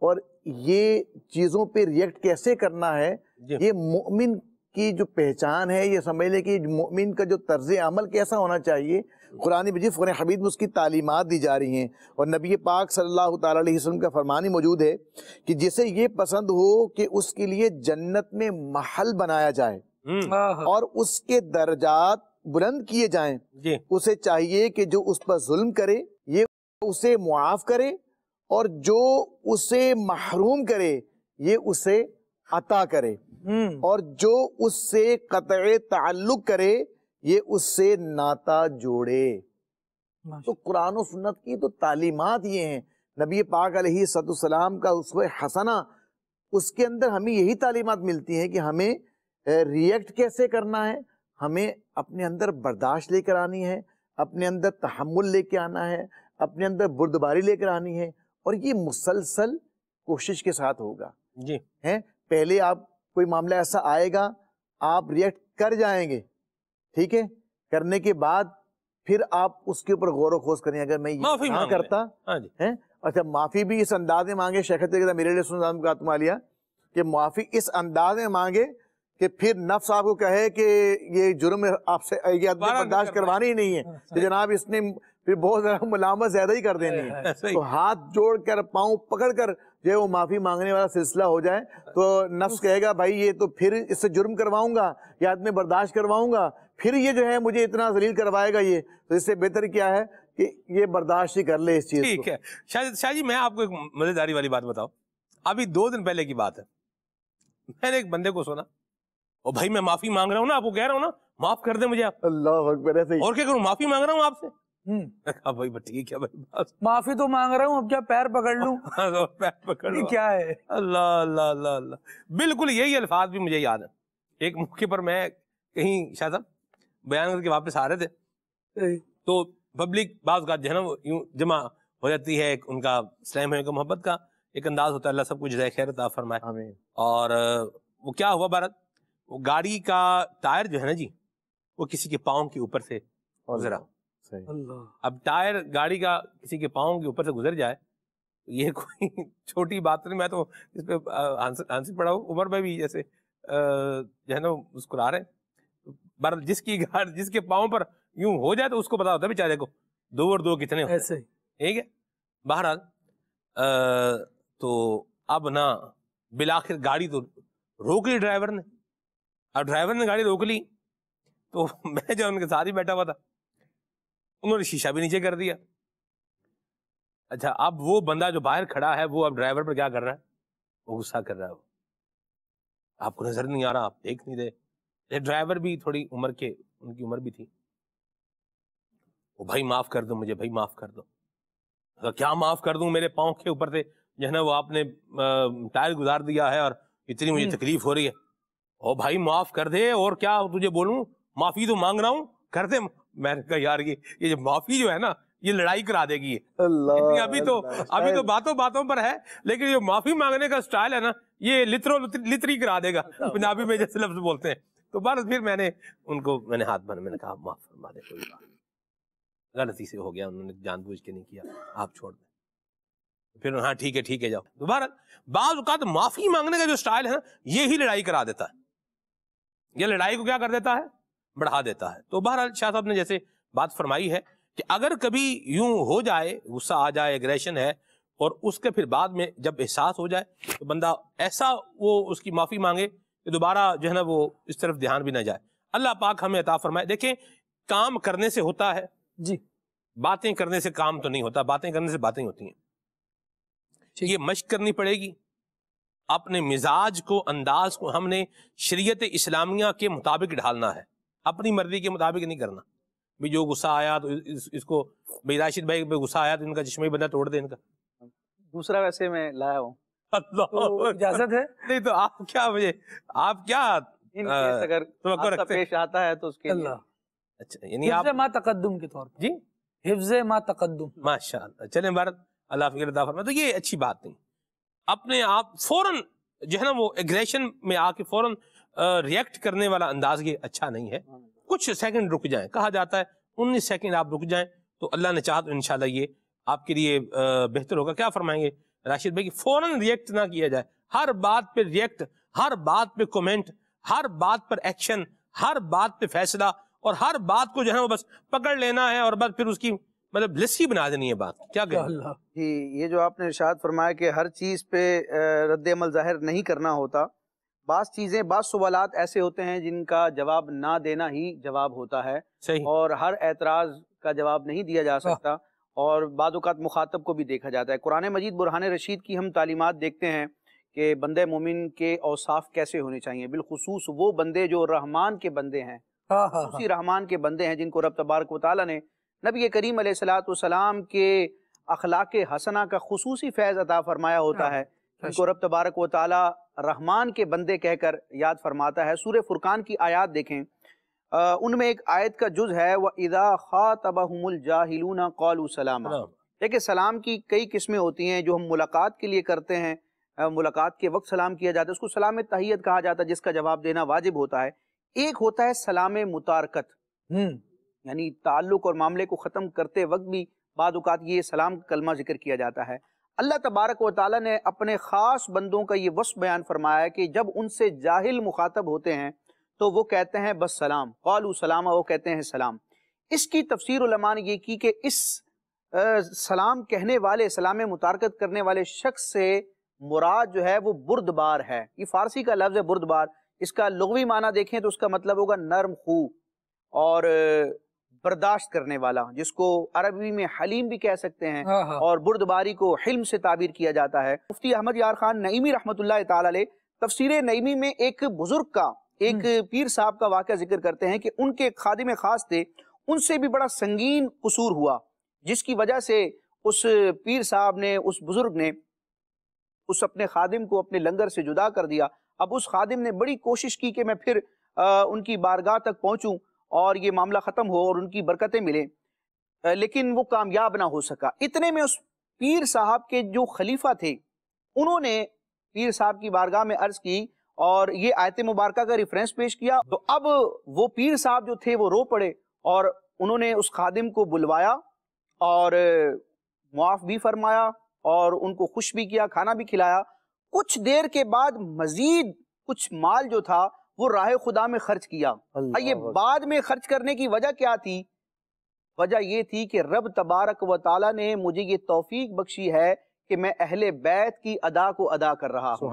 اور یہ چیزوں پہ ریئیکٹ کیسے کرنا ہے, یہ مومن کی جو پہچان ہے. یہ سمجھ لیں کہ مومن کا جو طرز عمل کیسا ہونا چاہیے, قرآن مجید قرآن حمید میں اس کی تعلیمات دی جا رہی ہیں. اور نبی پاک صلی اللہ تعالیٰ علیہ وسلم کا فرمان ہی موجود ہے کہ جسے یہ پسند ہو کہ اس کے لیے جنت میں محل بنایا جائے اور اس کے درجات بلند کیے جائیں, اسے چاہیے کہ جو اس پر ظلم کرے یہ اسے معاف کرے, اور جو اسے محروم کرے یہ اسے عطا کرے. اور جو اس سے قطع تعلق کرے یہ اس سے ناتا جوڑے. تو قرآن و سنت کی تو تعلیمات یہ ہیں. نبی پاک علیہ السلام کا اسوہ حسنہ، اس کے اندر ہمیں یہی تعلیمات ملتی ہیں کہ ہمیں ریئیکٹ کیسے کرنا ہے، ہمیں اپنے اندر برداشت لے کر آنی ہے، اپنے اندر تحمل لے کے آنا ہے، اپنے اندر بردباری لے کر آنی ہے، اور یہ مسلسل کوشش کے ساتھ ہوگا. جی ہیں پہلے آپ کوئی معاملہ ایسا آئے گا، آپ ریئیکٹ کر جائیں گے، ٹھیک ہے، کرنے کے بعد پھر آپ اس کے اوپر غور و خوض کریں. اگر میں یہ نہ کرتا ہے، اچھا معافی بھی اس انداز میں مانگے، شیخ میرے لیے سنظام کا تمالیہ کہ معافی اس انداز میں مانگے کہ پھر نفس آپ کو کہے کہ یہ جرم آپ سے برداشت کروانی ہی نہیں ہے، تو جناب اس نے پھر بہت زیادہ ملامت زیادہ ہی کر دینی ہے. تو ہاتھ جوڑ کر پاؤں پکڑ کر جو وہ معافی مانگنے والا سلسلہ ہو جائے تو نفس کہے گا بھائی یہ تو پھر اس سے جرم کرواؤں گا یا عدم برداشت کرواؤں گا، پھر یہ جو ہے مجھے اتنا ذلیل کروائے گا، یہ تو اس سے بہتر کیا ہے کہ یہ برداشت ہی کر لے اس چیز کو. ٹھیک ہے شاہ جی، میں آپ کو ایک مزیداری والی بات بتاؤں. ابھی 2 دن پہلے کی بات ہے، میں نے ایک بندے کو سنا، اور بھائی میں معافی مانگ رہا ہوں نا، آپ کو کہہ رہا ہوں نا معاف کر دیں مجھے آپ. اللہ اکبر. ایسے اور کیا کروں، معافی مانگ رہا ہوں آپ سے. بھائی ٹھیک ہے بھائی، معافی تو مانگ رہا ہوں، اب کیا پیر پکڑ لوں؟ پیر پکڑ لوں کیا ہے. اللہ اللہ اللہ اللہ. بالکل یہی الفاظ بھی مجھے یاد ہے. ایک موقع پر میں کہیں شاہ صاحب بیان کر کے واپس آ رہے تھے، تو پبلک بعض کا جو ہے نا وہ یوں جمع ہو جاتی ہے. ان کا اسلام ہے، محبت کا ایک انداز ہوتا ہے. اللہ سب کو جزائے خیر عطا فرمائے. اور وہ کیا ہوا بھارت، وہ گاڑی کا ٹائر جو ہے نا جی، وہ کسی کے پاؤں کے اوپر سے گزرا. اب ٹائر گاڑی کا کسی کے پاؤں کے اوپر سے گزر جائے، یہ کوئی چھوٹی بات نہیں. میں تو اس پہ آنسر پڑا ہوں، عمر بھائی بھی جیسے جو ہے نا مسکرا رہے ہیں. جس کے پاؤں پر یوں ہو جائے تو اس کو پتا ہوتا ہے بیچارے کو 2 اور 2 کتنے ہوتے ہیں. ٹھیک ہے. بہرحال تو اب نا بالآخر گاڑی تو روک لی ڈرائیور نے. اب ڈرائیور نے گاڑی روک لی تو میں جو ان کے ساتھ ہی بیٹھا ہوا تھا، انہوں نے شیشہ بھی نیچے کر دیا. اچھا اب وہ بندہ جو باہر کھڑا ہے وہ اب ڈرائیور پر کیا کر رہا ہے، وہ غصہ کر رہا ہے. وہ آپ کو نظر نہیں آ رہا، آپ دیکھ نہیں رہے. ڈرائیور بھی تھوڑی عمر کے، ان کی عمر بھی تھی. وہ بھائی معاف کر دو مجھے، بھائی معاف کر دو. کیا معاف کر دوں، میرے پاؤں کے اوپر سے جو ہے نا وہ آپ نے ٹائر گزار دیا ہے اور اتنی مجھے تکلیف ہو رہی ہے. او بھائی معاف کر دے، اور کیا تجھے بولوں، معافی تو مانگ رہا ہوں، کر دے. میں نے کہا یار یہ جو معافی جو ہے نا یہ لڑائی کرا دے گی. ابھی تو باتوں پر ہے، لیکن جو معافی مانگنے کا سٹائل ہے نا یہ لتری کرا دے گا، پنجابی میں جیسے لفظ بولتے ہیں. تو بس پھر میں نے ان کو ہاتھ بنا، میں نے کہا معاف فرما دے، کوئی بات غلطی سے ہو گیا، انہوں نے جان بوجھ کے نہیں کیا، آپ چھوڑ دیں. پھر ہاں ٹھیک ہے جاؤ. دوبارہ بعض اوقات معافی مانگنے کا جو سٹائل ہے نا یہی لڑائی کرا دیتا ہے، یہ لڑائی کو کیا کر دیتا ہے، بڑھا دیتا ہے. تو بہرحال شاہ صاحب نے جیسے بات فرمائی ہے کہ اگر کبھی یوں ہو جائے، غصہ آ جائے، ایگریشن ہے، اور اس کے پھر بعد میں جب احساس ہو جائے تو بندہ ایسا وہ اس کی معافی مانگے کہ دوبارہ جو ہے نا وہ اس طرف دھیان بھی نہ جائے. اللہ پاک ہمیں عطا فرمائے. دیکھیں کام کرنے سے ہوتا ہے جی، باتیں کرنے سے کام تو نہیں ہوتا. باتیں کرنے سے باتیں ہوتی ہیں. یہ مشق کرنی پڑے گی. اپنے مزاج کو، انداز کو ہم نے شریعت اسلامیہ کے مطابق ڈھالنا ہے، اپنی مرضی کے مطابق نہیں کرنا. بھی جو غصہ آیا تو اس کو، بھائی راشد بھائی پہ غصہ آیا تو ان کا چشمہ بندہ توڑ دے ان کا. دوسرا ویسے میں لایا ہوں. اللہ اجازت ہے؟ نہیں تو آپ کیا اگر پیش آتا ہے تو اس کے اللہ. اچھا یعنی آپ حفظ ما تقدم کے طور پر. جی حفظ ما تقدم. ماشاء اللہ. چلیں بھارت، اللہ فکر عطا فرمائے. تو یہ اچھی بات نہیں. اپنے آپ فوراً جو ہے نا وہ ایگریشن میں آ کے فوراً ریئیکٹ کرنے والا انداز یہ اچھا نہیں ہے. کچھ سیکنڈ رک جائیں. کہا جاتا ہے 19 سیکنڈ آپ رک جائیں تو اللہ نے چاہا تو انشاءاللہ یہ آپ کے لیے بہتر ہوگا. کیا فرمائیں گے راشد بھائی کہ فوراً ریئیکٹ نہ کیا جائے. ہر بات پہ ریئیکٹ، ہر بات پہ کومنٹ، ہر بات پر ایکشن، ہر بات پہ فیصلہ، اور ہر بات کو جو ہے وہ بس پکڑ لینا ہے اور بس پھر اس کی مطلب لسی بنا دینی ہے بات. کیا کہ جی یہ جو آپ نے ارشاد فرمایا کہ ہر چیز پہ رد عمل ظاہر نہیں کرنا ہوتا. بعض چیزیں، بعض سوالات ایسے ہوتے ہیں جن کا جواب نہ دینا ہی جواب ہوتا ہے. صحیح. اور ہر اعتراض کا جواب نہیں دیا جا سکتا، اور بعض اوقات مخاطب کو بھی دیکھا جاتا ہے. قرآن مجید برہان رشید کی ہم تعلیمات دیکھتے ہیں کہ بندے مومن کے اوصاف کیسے ہونے چاہیے، بالخصوص وہ بندے جو رحمان کے بندے ہیں، خصوصی رحمان کے بندے ہیں، جن کو رب تبارک و تعالیٰ نے نبی کریم علیہ الصلوۃ والسلام کے اخلاق حسنہ کا خصوصی فیض عطا فرمایا ہوتا ہے، جن کو رب تبارک و تعالیٰ رحمان کے بندے کہہ کر یاد فرماتا ہے۔ سورہ فرقان کی آیات دیکھیں، ان میں ایک آیت کا جز ہے وَإِذَا خَاطَبَهُمُ الْجَاهِلُونَ قَالُوا سَلَامًا۔ دیکھیں سلام کی کئی قسمیں ہوتی ہیں جو ہم ملاقات کے لیے کرتے ہیں، ملاقات کے وقت سلام کیا جاتا ہے، اس کو سلام تحیت کہا جاتا ہے، جس کا جواب دینا واجب ہوتا ہے۔ ایک ہوتا ہے سلام متارکت، یعنی تعلق اور معاملے کو ختم کرتے وقت بھی بعض اوقات یہ سلام کلمہ ذکر کیا جاتا ہے۔ اللہ تبارک و تعالیٰ نے اپنے خاص بندوں کا یہ وصف بیان فرمایا ہے کہ جب ان سے جاہل مخاطب ہوتے ہیں تو وہ کہتے ہیں بس سلام، قالوا سلاما، وہ کہتے ہیں سلام۔ اس کی تفسیر علماء نے یہ کی کہ اس سلام کہنے والے، سلام متارکت کرنے والے شخص سے مراد جو ہے وہ بردبار ہے۔ یہ فارسی کا لفظ ہے بردبار، اس کا لغوی معنی دیکھیں تو اس کا مطلب ہوگا نرم خو اور برداشت کرنے والا، جس کو عربی میں حلیم بھی کہہ سکتے ہیں، اور بردباری کو حلم سے تعبیر کیا جاتا ہے۔ مفتی احمد یار خان نعیمی رحمۃ اللہ تعالی علیہ تفسیر نعیمی میں ایک بزرگ کا، ایک پیر صاحب کا واقعہ ذکر کرتے ہیں کہ ان کے خادم خاص تھے، ان سے بھی بڑا سنگین قصور ہوا، جس کی وجہ سے اس پیر صاحب نے، اس بزرگ نے اس اپنے خادم کو اپنے لنگر سے جدا کر دیا۔ اب اس خادم نے بڑی کوشش کی کہ میں پھر ان کی بارگاہ تک پہنچوں اور یہ معاملہ ختم ہو اور ان کی برکتیں ملیں، لیکن وہ کامیاب نہ ہو سکا۔ اتنے میں اس پیر صاحب کے جو خلیفہ تھے، انہوں نے پیر صاحب کی بارگاہ میں عرض کی اور یہ آیت مبارکہ کا ریفرنس پیش کیا، تو اب وہ پیر صاحب جو تھے وہ رو پڑے اور انہوں نے اس خادم کو بلوایا اور معاف بھی فرمایا اور ان کو خوش بھی کیا، کھانا بھی کھلایا۔ کچھ دیر کے بعد مزید کچھ مال جو تھا وہ راہ خدا میں خرچ کیا۔ یہ بعد میں خرچ کرنے کی وجہ کیا تھی؟ وجہ یہ تھی کہ رب تبارک و تعالیٰ نے مجھے یہ توفیق بخشی ہے کہ میں اہل بیت کی ادا کو ادا کر رہا ہوں۔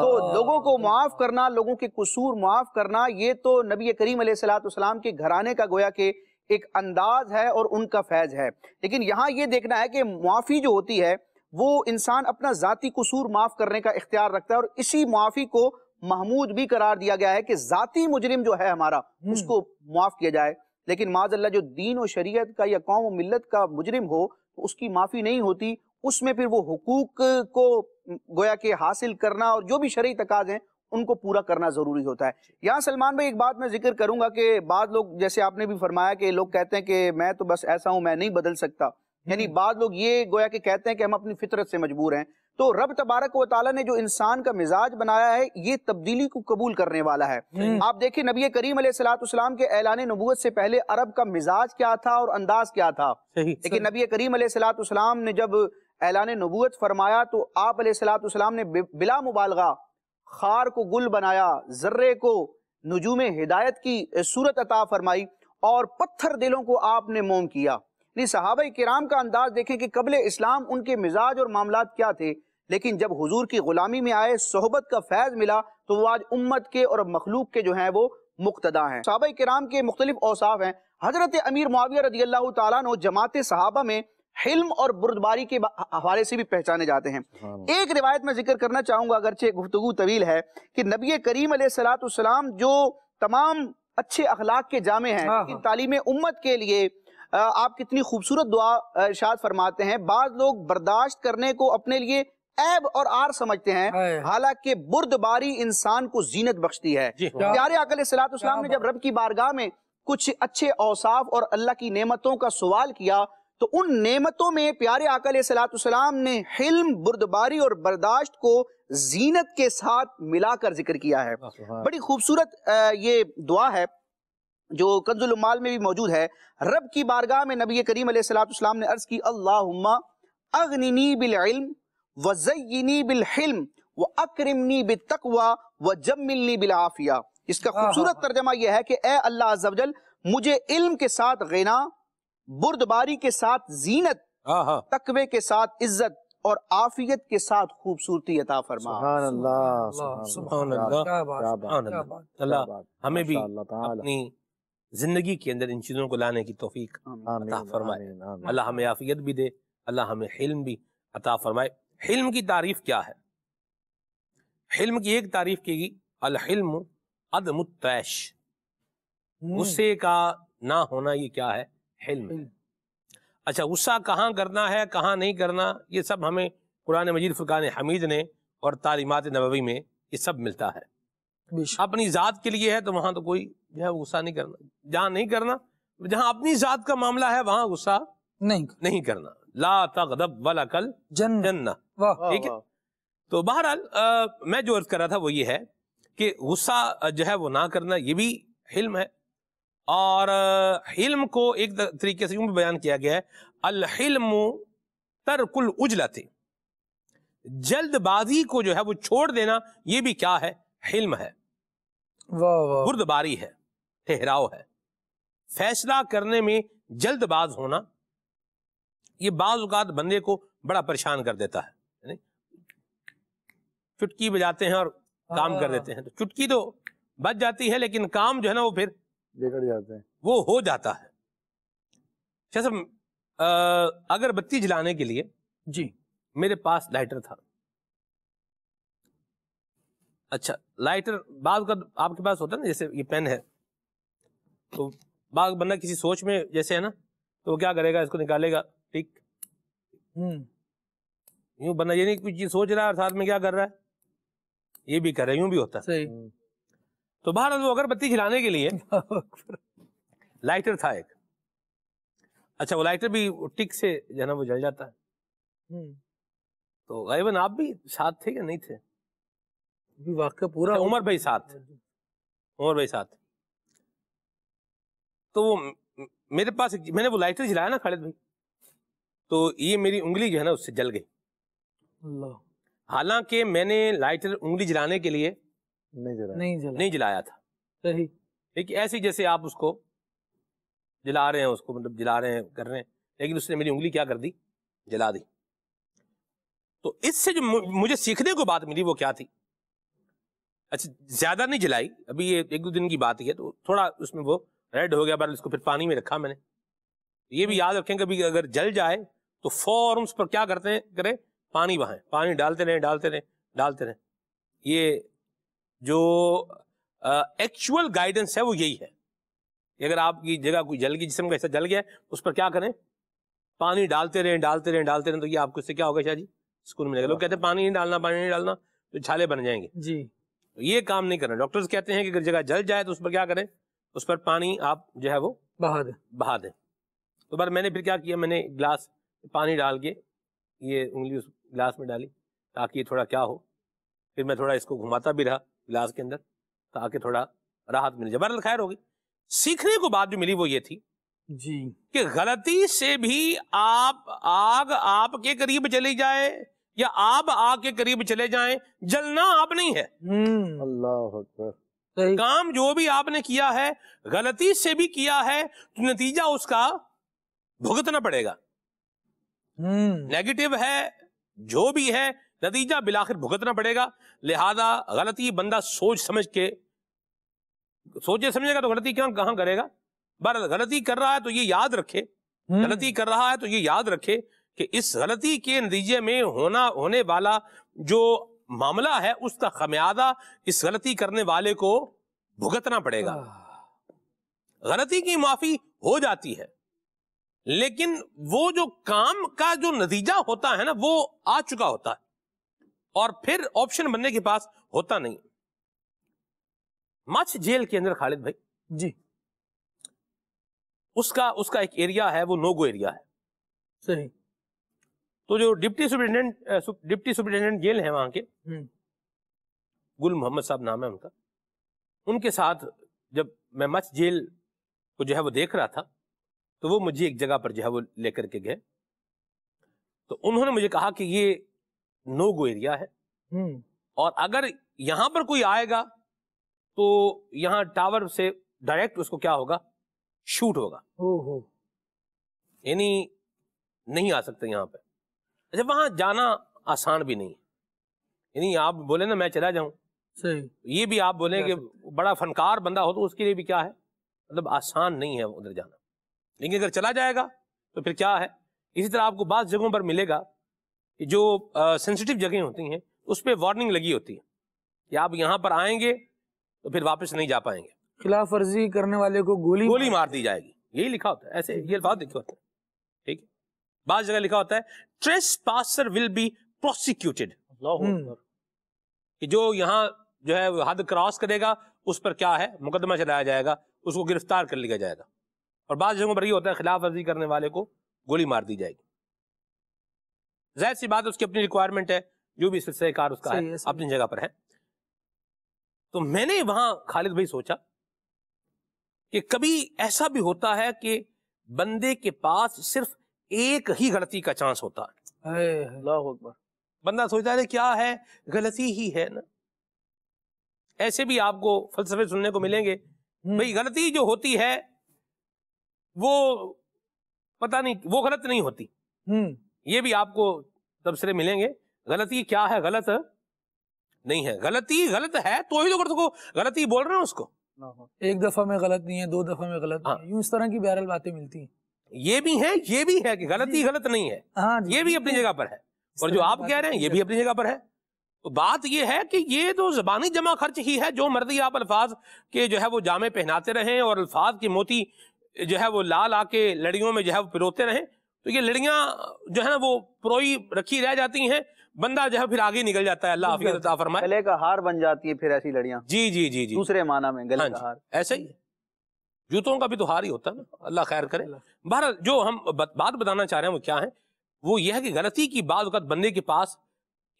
تو لوگوں کو معاف کرنا، لوگوں کے قصور معاف کرنا، یہ تو نبی کریم علیہ الصلوۃ والسلام کے گھرانے کا گویا کہ ایک انداز ہے اور ان کا فیض ہے۔ لیکن یہاں یہ دیکھنا ہے کہ معافی جو ہوتی ہے وہ انسان اپنا ذاتی قصور معاف کرنے کا اختیار رکھتا ہے، اور اسی معافی کو محمود بھی قرار دیا گیا ہے کہ ذاتی مجرم جو ہے ہمارا، اس کو معاف کیا جائے۔ لیکن معاذ اللہ جو دین و شریعت کا یا قوم و ملت کا مجرم ہو تو اس کی معافی نہیں ہوتی، اس میں پھر وہ حقوق کو گویا کہ حاصل کرنا اور جو بھی شرعی تقاضے ہیں ان کو پورا کرنا ضروری ہوتا ہے۔ یہاں سلمان بھائی ایک بات میں ذکر کروں گا کہ بعض لوگ، جیسے آپ نے بھی فرمایا کہ لوگ کہتے ہیں کہ میں تو بس ایسا ہوں، میں نہیں بدل سکتا، یعنی بعض لوگ یہ گویا کہ کہتے ہیں کہ ہم اپنی فطرت سے مجبور ہیں۔ تو رب تبارک و تعالیٰ نے جو انسان کا مزاج بنایا ہے یہ تبدیلی کو قبول کرنے والا ہے۔ آپ دیکھیں نبی کریم علیہ الصلوۃ والسلام کے اعلان نبوت سے پہلے عرب کا مزاج کیا تھا اور انداز کیا تھا، لیکن نبی کریم علیہ الصلوۃ والسلام نے جب اعلان نبوت فرمایا تو آپ علیہ الصلوۃ والسلام نے بلا مبالغہ خار کو گل بنایا، ذرے کو نجوم ہدایت کی صورت عطا فرمائی اور پتھر دلوں کو آپ نے موم کیا۔ صحابہ کرام کا انداز دیکھیں کہ قبل اسلام ان کے مزاج اور معاملات کیا تھے، لیکن جب حضور کی غلامی میں آئے، صحبت کا فیض ملا، تو وہ آج امت کے اور مخلوق کے جو ہیں وہ مقتدا ہیں۔ صحابہ کرام کے مختلف اوصاف ہیں۔ حضرت امیر معاویہ رضی اللہ تعالیٰ عنہ جماعت صحابہ میں حلم اور بردباری کے حوالے سے بھی پہچانے جاتے ہیں۔ ایک روایت میں ذکر کرنا چاہوں گا، اگرچہ گفتگو طویل ہے، کہ نبی کریم علیہ الصلوۃ والسلام جو تمام اچھے اخلاق کے جامع ہیں، ان تعلیم امت کے لیے آپ کتنی خوبصورت دعا ارشاد فرماتے ہیں۔ بعض لوگ برداشت کرنے کو اپنے لیے عیب اور عار سمجھتے ہیں، حالانکہ بردباری انسان کو زینت بخشتی ہے۔ پیارے آقا علیہ الصلوۃ والسلام نے جب رب کی بارگاہ میں کچھ اچھے اوصاف اور اللہ کی نعمتوں کا سوال کیا تو ان نعمتوں میں پیارے آقا علیہ الصلوۃ والسلام نے حلم، بردباری اور برداشت کو زینت کے ساتھ ملا کر ذکر کیا ہے۔ بڑی خوبصورت یہ دعا ہے جو کنز العمال میں بھی موجود ہے۔ رب کی بارگاہ میں نبی کریم علیہ الصلوۃ والسلام نے عرض کی، اللہم اغننی بالعلم وزینی بالحلم واکرمنی بالتقوی وجملنی بالعافیہ۔ اس کا خوبصورت ترجمہ یہ ہے کہ اے اللہ عز و جل، مجھے علم کے ساتھ غنا، بردباری کے ساتھ زینت، تقوی کے ساتھ عزت اور عافیت کے ساتھ خوبصورتی عطا فرما۔ سبحان اللہ، سبحان اللہ، اللہ ہمیں بھی اپنی زندگی کے اندر ان چیزوں کو لانے کی توفیق عطا فرمائے۔ اللہ ہمیں عافیت بھی دے، اللہ ہمیں حلم بھی عطا فرمائے۔ حلم کی تعریف کیا ہے؟ حلم کی ایک تعریف کی گئی، الحلم عدم الطیش، غصے کا نہ ہونا، یہ کیا ہے؟ حلم۔ اچھا غصہ کہاں کرنا ہے کہاں نہیں کرنا، یہ سب ہمیں قرآن مجید فرقان حمید نے اور تعلیمات نبوی میں یہ سب ملتا ہے۔ اپنی ذات کے لیے ہے تو وہاں تو کوئی جو ہے غصہ نہیں کرنا، جہاں نہیں کرنا، جہاں اپنی ذات کا معاملہ ہے وہاں غصہ نہیں کرنا۔ لا تغضب ولکل جنہ، ٹھیک ہے۔ تو بہرحال میں جو عرض کر رہا تھا وہ یہ ہے کہ غصہ جو ہے وہ نہ کرنا یہ بھی حلم ہے، اور حلم کو ایک طریقے سے یوں بھی بیان کیا گیا ہے، الحلم ترک العجلۃ، جلد بازی کو جو ہے وہ چھوڑ دینا، یہ بھی کیا ہے؟ حلم ہے۔ بردباری ہے، ٹھہراؤ ہے، فیصلہ کرنے میں جلد باز ہونا، یہ بعض اوقات بندے کو بڑا پریشان کر دیتا ہے۔ چٹکی بجاتے ہیں اور کام کر دیتے ہیں، تو چٹکی تو بج جاتی ہے لیکن کام جو ہے نا وہ پھر بگڑ جاتے ہیں، وہ ہو جاتا ہے۔ جیسے اگر بتی جلانے کے لیے جی میرے پاس لائٹر تھا، اچھا لائٹر بعض کا آپ کے پاس ہوتا ہے نا، جیسے یہ پین ہے تو بعض بندہ کسی سوچ میں جیسے ہے نا تو وہ کیا کرے گا، اس کو نکالے گا، ٹھیک، یوں بندہ یہ نہیں کوئی چیز سوچ رہا ہے اور ساتھ میں کیا کر رہا ہے، یہ بھی کر رہا ہے، یوں بھی ہوتا ہے۔ تو بہرحال وہ اگر بتی جلانے کے لیے لائٹر تھا ایک، اچھا وہ لائٹر بھی ٹک سے جو ہے نا وہ جل جاتا ہے، تو غالباً آپ بھی ساتھ تھے یا نہیں تھے؟ واقعہ پورا عمر بھائی ساتھ، عمر بھائی ساتھ، تو وہ میرے پاس میں نے وہ لائٹر جلایا نا خالد بھائی، تو یہ میری انگلی جو ہے نا اس سے جل گئی، اللہ، حالانکہ میں نے لائٹر انگلی جلانے کے لیے نہیں جلایا تھا، صحیح، لیکن ایسے جیسے آپ اس کو جلا رہے ہیں، اس کو مطلب جلا رہے ہیں کر رہے ہیں، لیکن اس نے میری انگلی کیا کر دی، جلا دی۔ تو اس سے جو مجھے سیکھنے کو بات ملی وہ کیا تھی، اچھا زیادہ نہیں جلائی، ابھی یہ 1-2 دن کی بات ہی ہے، تو تھوڑا اس میں وہ ریڈ ہو گیا، بار اس کو پھر پانی میں رکھا میں نے۔ یہ بھی یاد رکھیں کبھی اگر جل جائے تو فوراً اس پر کیا کریں پانی بہائیں، پانی ڈالتے رہیں۔ یہ جو ایکچول گائیڈنس ہے وہ یہی ہے کہ اگر آپ کی جگہ کوئی جل گئی، جسم کا حصہ جل گیا اس پر کیا کریں، پانی ڈالتے رہیں، تو یہ آپ کو اس سے کیا ہوگا شاہ جی، سکون ملے گا۔ لوگ کہتے ہیں پانی نہیں ڈالنا تو چھالے بن جائیں گے جی، تو یہ کام نہیں کرنا۔ ڈاکٹرز کہتے ہیں کہ اگر جگہ جل جائے تو اس پر کیا کریں، اس پر پانی آپ جو ہے وہ بہا دیں۔ تو بار میں نے پھر کیا کیا، میں نے گلاس پانی ڈال کے یہ انگلی اس گلاس میں ڈالی تاکہ یہ تھوڑا کیا ہو، پھر میں تھوڑا اس کو گھماتا بھی رہا گلاس کے اندر تاکہ تھوڑا راحت مل جائے۔ بہرحال خیر ہوگی۔ سیکھنے کو بات جو ملی وہ یہ تھی جی کہ غلطی سے بھی آگ آپ کے قریب چلی جائے یا آپ آگ کے قریب چلے جائیں، جلنا آپ نہیں ہے۔ اللہ اکبر، کام جو بھی آپ نے کیا ہے غلطی سے بھی کیا ہے تو نتیجہ اس کا بھگتنا پڑے گا، نیگیٹو ہے جو بھی ہے نتیجہ بالآخر بھگتنا پڑے گا۔ لہذا غلطی بندہ سوچے سمجھے گا تو غلطی کہاں کرے گا، بہرحال غلطی کر رہا ہے تو یہ یاد رکھے کہ اس غلطی کے نتیجے میں ہونے والا جو معاملہ ہے اس کا خمیازہ اس غلطی کرنے والے کو بھگتنا پڑے گا۔ غلطی کی معافی ہو جاتی ہے لیکن وہ جو کام کا جو نتیجہ ہوتا ہے نا وہ آ چکا ہوتا ہے اور پھر آپشن بننے کے پاس ہوتا نہیں۔ مچھ جیل کے اندر خالد بھائی جی اس کا ایک ایریا ہے وہ نو گو ایریا ہے، صحیح۔ تو جو ڈپٹی سپرنٹینڈنٹ جیل ہے وہاں کے، گل محمد صاحب نام ہے ان کا، ان کے ساتھ جب میں مچھ جیل کو جو ہے وہ دیکھ رہا تھا تو وہ مجھے ایک جگہ پر جو ہے وہ لے کر کے گئے، تو انہوں نے مجھے کہا کہ یہ نو گو ایریا ہے اور اگر یہاں پر کوئی آئے گا تو یہاں ٹاور سے ڈائریکٹ اس کو کیا ہوگا، شوٹ ہوگا، یعنی نہیں آ سکتے یہاں پہ۔ اچھا وہاں جانا آسان بھی نہیں ہے، یعنی آپ بولیں نا میں چلا جاؤں، صحیح، یہ بھی آپ بولیں کہ بڑا فنکار بندہ ہو تو اس کے لیے بھی کیا ہے، مطلب آسان نہیں ہے ادھر جانا، لیکن اگر چلا جائے گا تو پھر کیا ہے۔ اسی طرح آپ کو بعض جگہوں پر ملے گا کہ جو سینسٹیو جگہیں ہوتی ہیں اس پہ وارننگ لگی ہوتی ہے کہ آپ یہاں پر آئیں گے تو پھر واپس نہیں جا پائیں گے، خلاف ورزی کرنے والے کو گولی مار دی جائے گی، یہی لکھا ہوتا ہے، ایسے یہ الفاظ لکھے ہوتے ہیں، ٹھیک ہے۔ بعض جگہ لکھا ہوتا ہے ٹریسپاسر ول بی پروسیکیوٹڈ، کہ جو یہاں جو ہے حد کراس کرے گا اس پر کیا ہے مقدمہ چلایا جائے گا، اس کو گرفتار کر لیا جائے گا۔ اور بعض جگہوں پر یہ ہوتا ہے خلاف ورزی کرنے والے کو گولی مار دی جائے گی۔ ظاہر سی بات ہے اس کی اپنی ریکوائرمنٹ ہے، جو بھی سلسلہ کار اس کا ہے اپنی جگہ پر ہے۔ تو میں نے وہاں خالد بھائی سوچا کہ کبھی ایسا بھی ہوتا ہے کہ بندے کے پاس صرف ایک ہی غلطی کا چانس ہوتا ہے۔ اللہ اکبر۔ بندہ سوچتا ہے کیا ہے، غلطی ہی ہے نا۔ ایسے بھی آپ کو فلسفے سننے کو ملیں گے، بھئی غلطی جو ہوتی ہے وہ پتہ نہیں، وہ غلط نہیں ہوتی۔ یہ بھی آپ کو تبصرے ملیں گے، غلطی کیا ہے، غلط نہیں ہے، غلطی غلط ہے تو ہی تو کو غلطی بول رہے ہیں اس کو۔ ایک دفعہ میں غلط نہیں ہے، دو دفعہ میں غلط نہیں ہے، یوں اس طرح کی بہرحال باتیں ملتی ہیں۔ یہ بھی ہے کہ غلطی غلط نہیں ہے، یہ بھی اپنی جگہ پر ہے، اور جو آپ کہہ رہے ہیں یہ بھی اپنی جگہ پر ہے۔ تو بات یہ ہے کہ یہ تو زبانی جمع خرچ ہی ہے، جو مرضی آپ الفاظ کے جو ہے وہ جامع پہناتے رہیں اور الفاظ کی موتی جو ہے وہ لا کے لڑیوں میں جو ہے وہ پروتے رہیں، تو یہ لڑیاں جو ہے نا وہ پروئی رکھی رہ جاتی ہیں، بندہ جو ہے پھر آگے نکل جاتا ہے۔ اللہ عافیت عطا فرمائے۔ گلے کا ہار بن جاتی ہے پھر ایسی لڑیاں۔ جی دوسرے معنی میں گلے کا ہار، ایسا ہی ہے، جوتوں کا بھی تو ہار ہی ہوتا ہے نا، اللہ خیر کرے۔ بہرحال جو ہم بات بتانا چاہ رہے ہیں وہ کیا ہے، وہ یہ ہے کہ غلطی کی بعض اوقات بندے کے پاس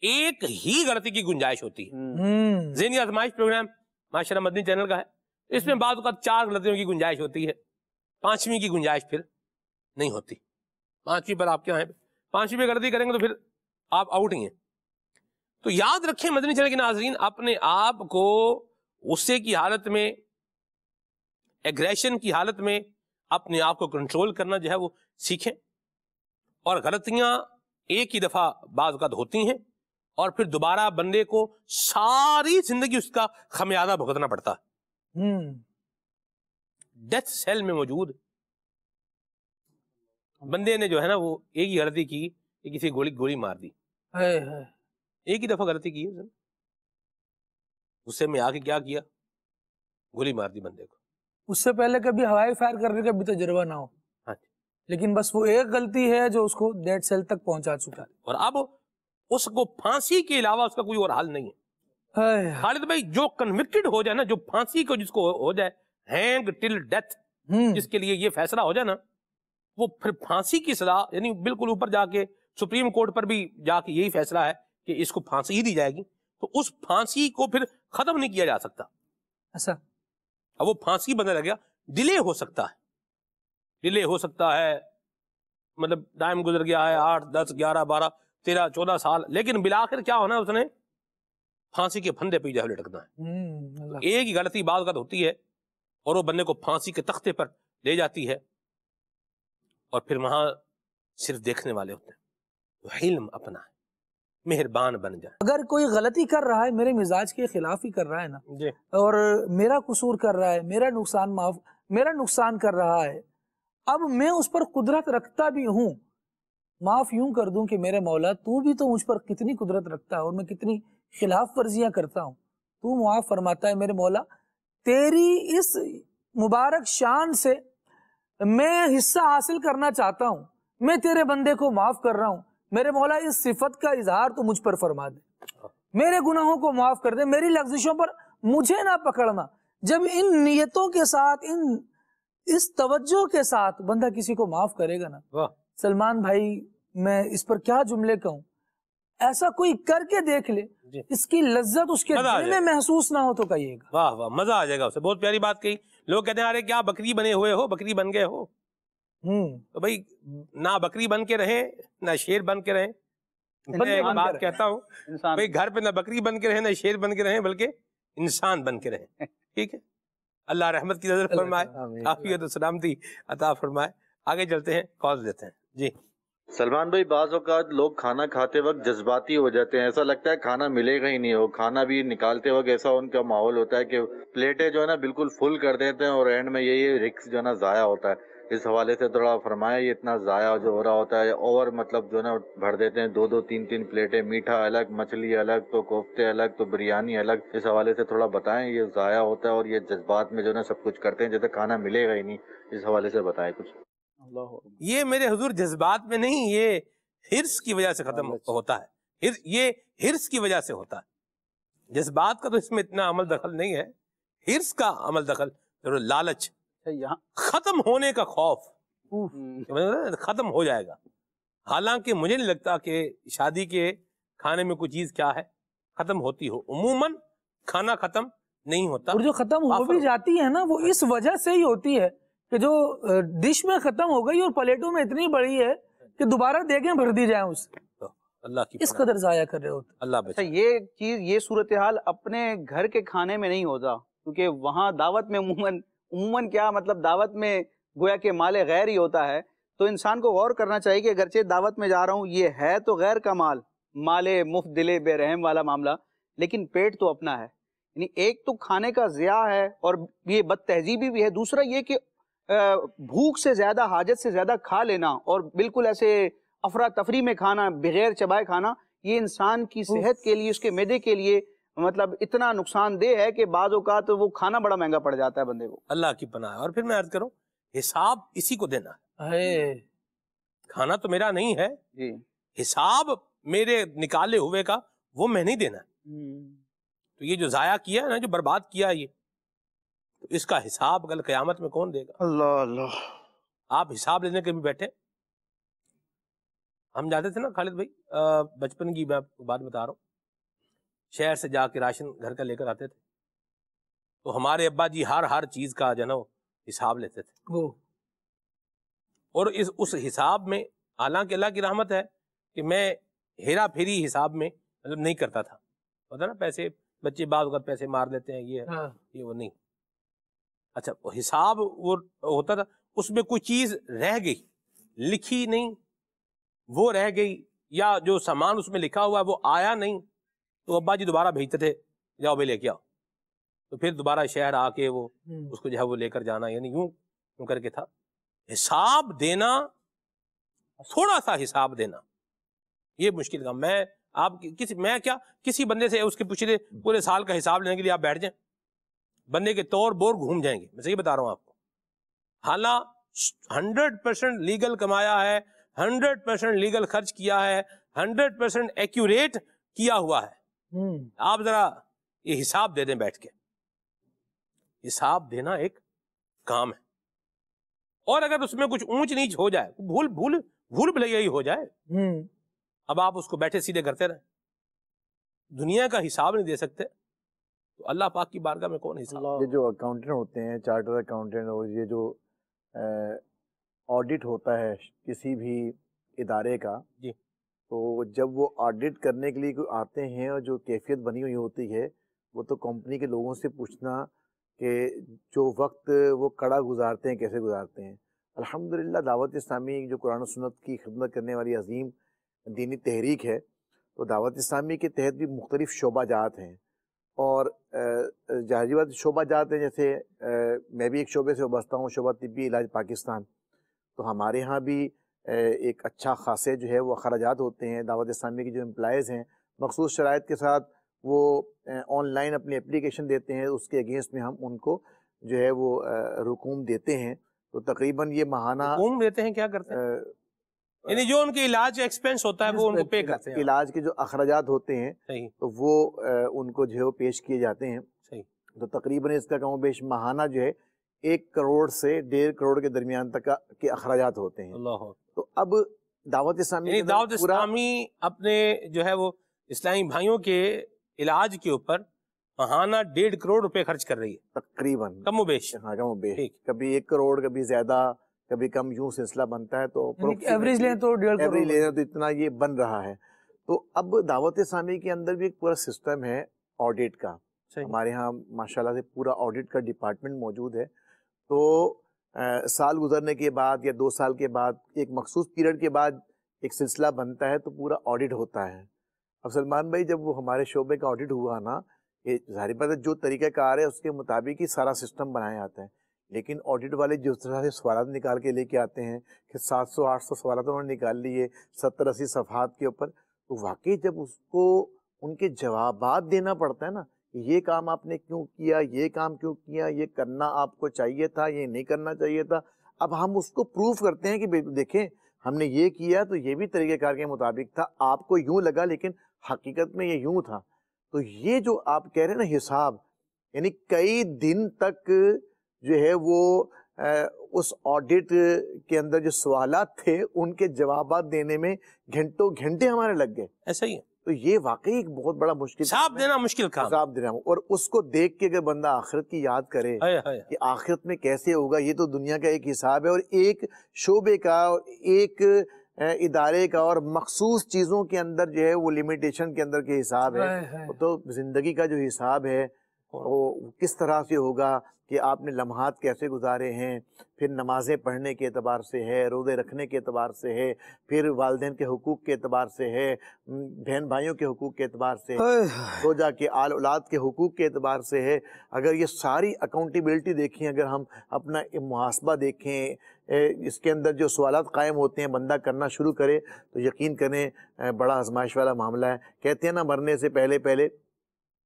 ایک ہی غلطی کی گنجائش ہوتی ہے۔ ذہنی آزمائش پروگرام معاشرہ مدنی چینل کا ہے، اس میں بعض اوقات 4 غلطیوں کی گنجائش ہوتی ہے، 5ویں کی گنجائش پھر نہیں ہوتی۔ 5ویں پر آپ کیا ہیں، 5ویں پہ غلطی کریں گے تو پھر آپ آؤٹ ہی ہیں۔ تو یاد رکھیں مدنی چینل کے ناظرین، اپنے آپ کو غصے کی حالت میں، ایگریشن کی حالت میں اپنے آپ کو کنٹرول کرنا جو ہے وہ سیکھیں، اور غلطیاں ایک ہی دفعہ بعض اوقات ہوتی ہیں اور پھر دوبارہ بندے کو ساری زندگی اس کا خمیازہ بھگتنا پڑتا ہے۔ ڈیتھ سیل میں موجود بندے نے جو ہے نا وہ ایک ہی غلطی کی کہ کسی گولی مار دی، ایک ہی دفعہ غلطی کی ہے، غصے میں آ کے کیا کیا، گولی مار دی بندے کو۔ اس سے پہلے کبھی ہوائی فائر کرنے کا بھی تجربہ نہ ہو، لیکن بس وہ ایک غلطی ہے جو اس کو ڈیڈ سیل تک پہنچا چکا ہے، اور اب اس کو پھانسی کے علاوہ اس کا کوئی اور حل نہیں ہے۔ خالد بھائی جو کنوکٹڈ ہو جائے نا، جو پھانسی کو جس کو ہو جائے، ہینگ ٹل ڈیتھ، جس کے لیے یہ فیصلہ ہو جائے نا، وہ پھر پھانسی کی سزا، یعنی بالکل اوپر جا کے سپریم کورٹ پر بھی جا کے یہی فیصلہ ہے کہ اس کو پھانسی ہی دی جائے گی، تو اس پھانسی کو پھر ختم نہیں کیا جا سکتا۔ ایسا اب وہ پھانسی بندہ لگ گیا، ڈیلے ہو سکتا ہے، مطلب ٹائم گزر گیا ہے 8 10 11 12 13 14 سال، لیکن بالآخر کیا ہونا ہے، اس نے پھانسی کے پھندے پہ جو ہے لٹکنا ہے۔ ایک ہی غلطی بعض اوقات ہوتی ہے اور وہ بندے کو پھانسی کے تختے پر لے جاتی ہے، اور پھر وہاں صرف دیکھنے والے ہوتے ہیں۔ تو علم اپنا ہے، مہربان بن جائے۔ اگر کوئی غلطی کر رہا ہے، میرے مزاج کے خلاف ہی کر رہا ہے نا، اور میرا قصور کر رہا ہے، میرا نقصان کر رہا ہے، اب میں اس پر قدرت رکھتا بھی ہوں، معاف یوں کر دوں کہ میرے مولا تو بھی تو مجھ پر کتنی قدرت رکھتا ہے اور میں کتنی خلاف ورزیاں کرتا ہوں، تو معاف فرماتا ہے میرے مولا، تیری اس مبارک شان سے میں حصہ حاصل کرنا چاہتا ہوں، میں تیرے بندے کو معاف کر رہا ہوں، میرے مولا اس صفت کا اظہار تو مجھ پر فرما دے، میرے گناہوں کو معاف کر دے، میری لغزشوں پر مجھے نہ پکڑنا۔ جب ان نیتوں کے ساتھ، اس توجہ کے ساتھ بندہ کسی کو معاف کرے گا نا، سلمان بھائی میں اس پر کیا جملے کہوں، ایسا کوئی کر کے دیکھ لے، اس کی لذت اس کے دل میں محسوس نہ ہو تو کہیے گا واہ واہ، مزہ آ جائے گا اسے۔ بہت پیاری بات کہی۔ لوگ کہتے ہیں ارے کیا بکری بنے ہوئے ہو، بکری بن گئے ہو، تو بھائی نہ بکری بن کے رہیں نہ شیر بن کے رہیں۔ میں ایک بات کہتا ہوں، بھائی گھر پہ نہ بکری بن کے رہیں نہ شیر بن کے رہیں، بلکہ انسان بن کے رہیں، ٹھیک ہے؟ اللہ رحمت کی نظر فرمائے، عافیت و سلامتی عطا فرمائے۔ آگے چلتے ہیں، کال دیتے ہیں۔ جی سلمان بھائی، بعض اوقات لوگ کھانا کھاتے وقت جذباتی ہو جاتے ہیں، ایسا لگتا ہے کھانا ملے گا ہی نہیں، ہو کھانا بھی نکالتے وقت ایسا ان کا ماحول ہوتا ہے کہ پلیٹیں جو ہے نا بالکل فل کر دیتے ہیں، اور اینڈ میں یہی رکس جو ہے نا ضائع ہوتا ہے۔ اس حوالے سے تھوڑا فرمایا، یہ اتنا ضائع جو ہو رہا ہوتا ہے، اور مطلب جو ہے نا بھر دیتے ہیں 2 2 3 3 پلیٹیں، میٹھا الگ، مچھلی الگ، تو کوفتے الگ، تو بریانی الگ. اس حوالے سے تھوڑا بتائیں، یہ ضائع ہوتا ہے اور یہ جذبات میں جو ہے نا سب کچھ کرتے ہیں جیسے کھانا ملے گا ہی نہیں. اس حوالے سے بتائیں کچھ. یہ میرے حضور جذبات میں نہیں، یہ حرص کی وجہ سے ختم ہوتا ہے. یہ حرص کی وجہ سے ہوتا ہے. جذبات کا تو اس میں اتنا عمل دخل نہیں ہے، حرص کا عمل دخل، لالچ، ختم ہونے کا خوف، ختم ہو جائے گا. حالانکہ مجھے نہیں لگتا کہ شادی کے کھانے میں کوئی چیز کیا ہے ختم ہوتی ہو. عموماً کھانا ختم نہیں ہوتا، اور جو ختم ہو بھی جاتی ہے نا وہ اس وجہ سے ہی ہوتی ہے کہ جو ڈش میں ختم ہو گئی اور پلیٹوں میں اتنی بڑی ہے کہ دوبارہ دیگیں بھر دی جائیں اس اللہ کی اس قدر ضائع کر رہے ہوتے. اللہ بچائے. یہ چیز، یہ صورتحال اپنے گھر کے کھانے میں نہیں ہوتا، کیونکہ وہاں دعوت میں عموماً کیا مطلب دعوت میں گویا کہ مال غیر ہی ہوتا ہے. تو انسان کو غور کرنا چاہیے کہ اگرچہ دعوت میں جا رہا ہوں، یہ ہے تو غیر کا مال مفت دلے بے رحم والا معاملہ، لیکن پیٹ تو اپنا ہے. یعنی ایک تو کھانے کا ضیاع ہے اور یہ بد تہذیبی بھی ہے. دوسرا یہ کہ بھوک سے زیادہ، حاجت سے زیادہ کھا لینا اور بالکل ایسے افراتفری میں کھانا، بغیر چبائے کھانا، یہ انسان کی صحت کے لیے، اس کے معدے کے لیے مطلب اتنا نقصان دہ ہے کہ بعض اوقات وہ کھانا بڑا مہنگا پڑ جاتا ہے بندے کو. اللہ کی پناہ. اور پھر میں عرض کروں، حساب اسی کو دینا ہے. کھانا تو میرا نہیں ہے جی، حساب میرے نکالے ہوئے کا وہ میں نہیں دینا. تو یہ جو ضائع کیا ہے نا، جو برباد کیا ہے، یہ اس کا حساب کل قیامت میں کون دے گا؟ اللہ اللہ. آپ حساب لینے کے بھی بیٹھے. ہم جاتے تھے نا خالد بھائی، بچپن کی میں آپ کو بات بتا رہا ہوں، شہر سے جا کے راشن گھر کا لے کر آتے تھے، تو ہمارے ابا جی ہر چیز کا جو ہے نا حساب لیتے تھے. اور اس حساب میں حالانکہ اللہ کی رحمت ہے کہ میں ہیرا پھیری حساب میں مطلب نہیں کرتا تھا. پتا نا پیسے بچے بعض اوقات پیسے مار دیتے ہیں، یہ وہ نہیں. اچھا حساب وہ ہوتا تھا، اس میں کوئی چیز رہ گئی، لکھی نہیں، وہ رہ گئی، یا جو سامان اس میں لکھا ہوا ہے وہ آیا نہیں، تو ابا جی دوبارہ بھیجتے تھے، جاؤ بھائی لے کے آؤ. تو پھر دوبارہ شہر آ کے وہ اس کو جو ہے وہ لے کر جانا، یعنی یوں کر کے تھا. حساب دینا، تھوڑا سا حساب دینا یہ مشکل کام. میں کسی بندے سے اس کے پوچھے پورے سال کا حساب لینے کے لیے آپ بیٹھ جائیں، بندے کے طور بور گھوم جائیں گے. میں صحیح بتا رہا ہوں آپ کو. حالانکہ 100% لیگل کمایا ہے، 100% لیگل خرچ کیا ہے، 100% ایکوریٹ کیا ہوا ہے. آپ ذرا یہ حساب دے دیں بیٹھ کے. حساب دینا ایک کام ہے، اور اگر اس میں کچھ اونچ نیچ ہو جائے، بھول بھلیا ہو جائے، اب آپ اس کو بیٹھے سیدھے کرتے رہیں، دنیا کا حساب نہیں دے سکتے، تو اللہ پاک کی بارگاہ میں کون حساب؟ یہ جو اکاؤنٹنٹ ہوتے ہیں، چارٹر اکاؤنٹنٹ، اور یہ جو آڈٹ ہوتا ہے کسی بھی ادارے کا، جی، تو جب وہ آڈٹ کرنے کے لیے آتے ہیں اور جو کیفیت بنی ہوئی ہوتی ہے، وہ تو کمپنی کے لوگوں سے پوچھنا کہ جو وقت وہ کڑا گزارتے ہیں کیسے گزارتے ہیں. الحمدللہ دعوت اسلامی جو قرآن و سنت کی خدمت کرنے والی عظیم دینی تحریک ہے، تو دعوت اسلامی کے تحت بھی مختلف شعبہ جات ہیں، اور ظاہری بات شعبہ جات ہیں، جیسے میں بھی ایک شعبے سے وابستہ ہوں، شعبہ طبی علاج پاکستان. تو ہمارے ہاں بھی ایک اچھا خاصے جو ہے وہ اخراجات ہوتے ہیں. دعوت اسلامی کے جو امپلائز ہیں مخصوص شرائط کے ساتھ وہ آن لائن اپنی اپلیکیشن دیتے ہیں، اس کے اگینسٹ میں ہم ان کو جو ہے وہ رقوم دیتے ہیں. تو تقریباً یہ ماہانہ رقوم دیتے ہیں، کیا کرتے ہیں؟ یعنی جو ان کے علاج ایکسپینس ہوتا ہے وہ ان کو پے کرتے ہیں. علاج کے جو اخراجات ہوتے ہیں تو وہ ان کو جو ہے وہ پیش کیے جاتے ہیں. تو تقریباً اس کا کم و بیش ماہانہ جو ہے 1 کروڑ سے 1.5 کروڑ کے درمیان تک کے اخراجات ہوتے ہیں. تو اب دعوت اسلامی اپنے جو ہے وہ اسلامی بھائیوں کے علاج کے اوپر ماہانہ 1.5 کروڑ روپے خرچ کر رہی ہے تقریباً، کم و بیش. ہاں کم و بیش، کبھی 1 کروڑ کبھی زیادہ کبھی کم، یوں سلسلہ بنتا ہے. تو ایوریج لیں تو 1.5 کروڑ، ایوریج لیں تو اتنا یہ بن رہا ہے. تو اب دعوت اسلامی کے اندر بھی ایک پورا سسٹم ہے آڈٹ کا. ہمارے ہاں ماشاءاللہ سے پورا آڈٹ کا ڈپارٹمنٹ موجود ہے. تو سال گزرنے کے بعد یا 2 سال کے بعد ایک مخصوص پیریڈ کے بعد ایک سلسلہ بنتا ہے تو پورا آڈٹ ہوتا ہے. اب سلمان بھائی جب وہ ہمارے شعبے کا آڈٹ ہوا نا، یہ ظاہر بات ہے جو طریقہ کار ہے اس کے مطابق ہی سارا سسٹم بنایا جاتا ہے. لیکن آڈٹ والے جس طرح سے سوالات نکال کے لے کے آتے ہیں کہ 700-800 سوالات انہوں نے نکال لیے 70-80 صفحات کے اوپر، تو واقعی جب اس کو ان کے جوابات دینا پڑتا ہے نا، یہ کام آپ نے کیوں کیا، یہ کام کیوں کیا، یہ کرنا آپ کو چاہیے تھا، یہ نہیں کرنا چاہیے تھا، اب ہم اس کو پروف کرتے ہیں کہ دیکھیں ہم نے یہ کیا تو یہ بھی طریقہ کار کے مطابق تھا، آپ کو یوں لگا لیکن حقیقت میں یہ یوں تھا. تو یہ جو آپ کہہ رہے ہیں نا حساب، یعنی کئی دن تک جو ہے وہ اس آڈٹ کے اندر جو سوالات تھے ان کے جوابات دینے میں گھنٹوں گھنٹے ہمارے لگ گئے. ایسا ہی ہے. تو یہ واقعی ایک بہت بڑا مشکل حساب دینا مشکل کام، حساب دینا، اور اس کو دیکھ کے اگر بندہ آخرت کی یاد کرے کہ آخرت میں کیسے ہوگا، یہ تو دنیا کا ایک حساب ہے اور ایک شعبے کا اور ایک ادارے کا اور مخصوص چیزوں کے اندر جو ہے وہ لمیٹیشن کے اندر کے حساب ہے. تو زندگی کا جو حساب ہے وہ کس طرح سے ہوگا کہ آپ نے لمحات کیسے گزارے ہیں، پھر نمازیں پڑھنے کے اعتبار سے ہے، روزے رکھنے کے اعتبار سے ہے، پھر والدین کے حقوق کے اعتبار سے ہے، بہن بھائیوں کے حقوق کے اعتبار سے، زوجہ کے آل اولاد کے حقوق کے اعتبار سے ہے. اگر یہ ساری اکاؤنٹیبلٹی دیکھیں، اگر ہم اپنا محاسبہ دیکھیں، اس کے اندر جو سوالات قائم ہوتے ہیں بندہ کرنا شروع کرے تو یقین کریں بڑا آزمائش والا معاملہ ہے. کہتے ہیں نا مرنے سے پہلے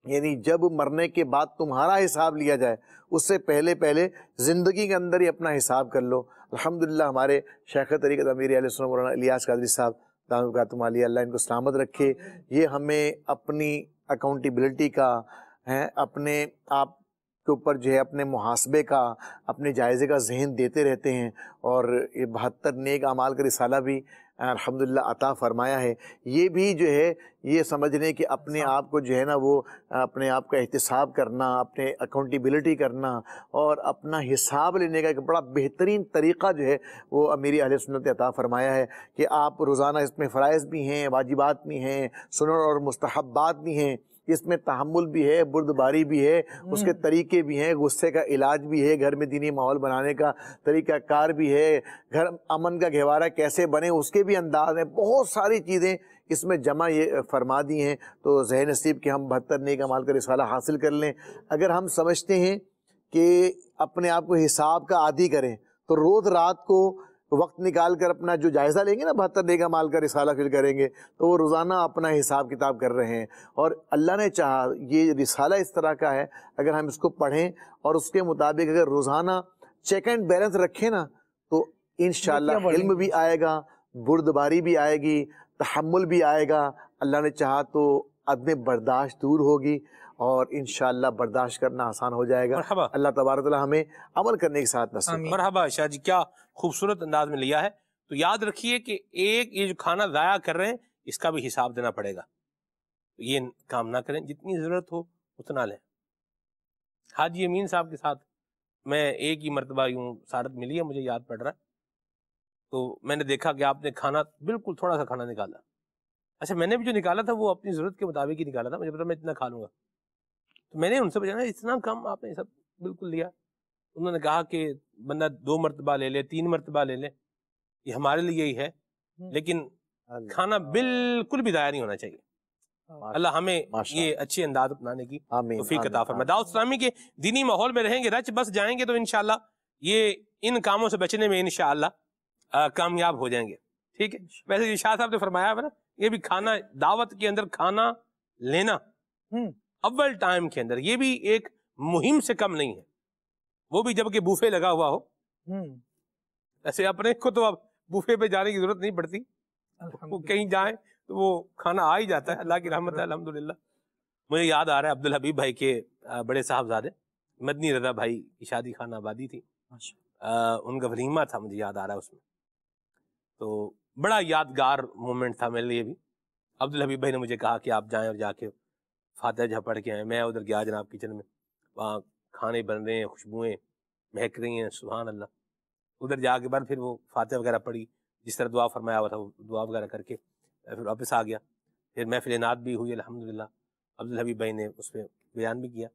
یعنی جب مرنے کے بعد تمہارا حساب لیا جائے اس سے پہلے زندگی کے اندر ہی اپنا حساب کر لو. الحمدللہ ہمارے شیخ طریقت امیر اہل سنت مولانا الیاس قادری صاحب دامت برکاتہم عالیہ، اللہ ان کو سلامت رکھے، یہ ہمیں اپنی اکاؤنٹیبلٹی کا اپنے آپ کے اوپر جو ہے اپنے محاسبے کا، اپنے جائزے کا ذہن دیتے رہتے ہیں. اور یہ 72 نیک اعمال کا رسالہ بھی الحمدللہ عطا فرمایا ہے. یہ بھی جو ہے یہ سمجھنے کہ اپنے آپ کو جو ہے نا وہ اپنے آپ کا احتساب کرنا، اپنے اکاؤنٹیبلٹی کرنا اور اپنا حساب لینے کا ایک بڑا بہترین طریقہ جو ہے وہ امیر اہل سنت نے عطا فرمایا ہے کہ آپ روزانہ اس میں فرائض بھی ہیں، واجبات بھی ہیں، سنن اور مستحبات بھی ہیں، اس میں تحمل بھی ہے، بردباری بھی ہے، اس کے طریقے بھی ہیں، غصے کا علاج بھی ہے، گھر میں دینی ماحول بنانے کا طریقہ کار بھی ہے، گھر امن کا گہوارہ کیسے بنے اس کے بھی انداز ہیں. بہت ساری چیزیں اس میں جمع یہ فرما دی ہیں. تو ذہن نصیب کہ ہم 72 نیک اعمال کا رسالہ حاصل کر لیں. اگر ہم سمجھتے ہیں کہ اپنے آپ کو حساب کا عادی کریں تو روز رات کو وقت نکال کر اپنا جو جائزہ لیں گے نا 72 نیک اعمال کا رسالہ پھر کریں گے تو وہ روزانہ اپنا حساب کتاب کر رہے ہیں. اور اللہ نے چاہا یہ رسالہ اس طرح کا ہے اگر ہم اس کو پڑھیں اور اس کے مطابق اگر روزانہ چیک اینڈ بیلنس رکھیں نا تو انشاءاللہ علم بھی آئے گا، بردباری بھی آئے گی، تحمل بھی آئے گا. اللہ نے چاہا تو عدم برداشت دور ہوگی اور انشاءاللہ برداشت کرنا آسان ہو جائے گا. مرحبا. اللہ تبارک و تعالی ہمیں عمل کرنے کے ساتھ نصیب. مرحبا شاہ جی، کیا خوبصورت انداز میں لیا ہے. تو یاد رکھیے کہ ایک یہ جو کھانا ضائع کر رہے ہیں اس کا بھی حساب دینا پڑے گا. یہ کام نہ کریں، جتنی ضرورت ہو اتنا لیں. حاجی امین صاحب کے ساتھ میں ایک ہی مرتبہ یوں سعادت ملی ہے، مجھے یاد پڑ رہا ہے. تو میں نے دیکھا کہ آپ نے کھانا بالکل تھوڑا سا کھانا نکالا. اچھا میں نے بھی جو نکالا تھا وہ اپنی ضرورت کے مطابق ہی نکالا تھا، مجھے پتا میں اتنا کھا لوں گا. تو میں نے ان سے پوچھا اتنا کم آپ نے سب بالکل لیا. انہوں نے کہا کہ بندہ 2 مرتبہ لے لے، 3 مرتبہ لے لے، یہ ہمارے لیے ہی ہے، لیکن کھانا بالکل بھی ضائع نہیں ہونا چاہیے. اللہ ہمیں یہ اچھے انداز اپنانے کی توفیق عطا فرمائے. دعوت اسلامی کے دینی ماحول میں رہیں گے، رچ بس جائیں گے تو انشاءاللہ یہ ان کاموں سے بچنے میں انشاءاللہ کامیاب ہو جائیں گے. ٹھیک ہے. ویسے یہ شاہ صاحب نے فرمایا ہے نا، یہ بھی کھانا دعوت کے اندر کھانا لینا اول ٹائم کے اندر یہ بھی ایک مہم سے کم نہیں ہے. وہ بھی جب کہ بوفے لگا ہوا ہو. ایسے اپنے کو تو اب بوفے پہ جانے کی ضرورت نہیں پڑتی، وہ کہیں جائیں تو وہ کھانا آ ہی جاتا ہے. اللہ کی رحمت ہے الحمدللہ. مجھے یاد آ رہا ہے عبدالحبیب بھائی کے بڑے صاحبزادے مدنی رضا بھائی کی شادی خان آبادی تھی، ان کا ولیمہ تھا، مجھے یاد آ رہا ہے اس میں. تو بڑا یادگار مومنٹ تھا میرے لیے بھی. عبدالحبیب بھائی نے مجھے کہا کہ آپ جائیں اور جا کے فاتحہ جہاں پڑھ کے آئیں. میں ادھر گیا جناب کچن میں، وہاں کھانے بن رہے ہیں، خوشبوئیں مہک رہی ہیں، سبحان اللہ. ادھر جا کے بعد پھر وہ فاتحہ وغیرہ پڑھی، جس طرح دعا فرمایا ہوا تھا وہ دعا وغیرہ کر کے پھر واپس آ گیا. پھر محفل انعاد بھی ہوئی الحمدللہ. عبدالحبیب بھائی نے اس پہ بیان بھی کیا.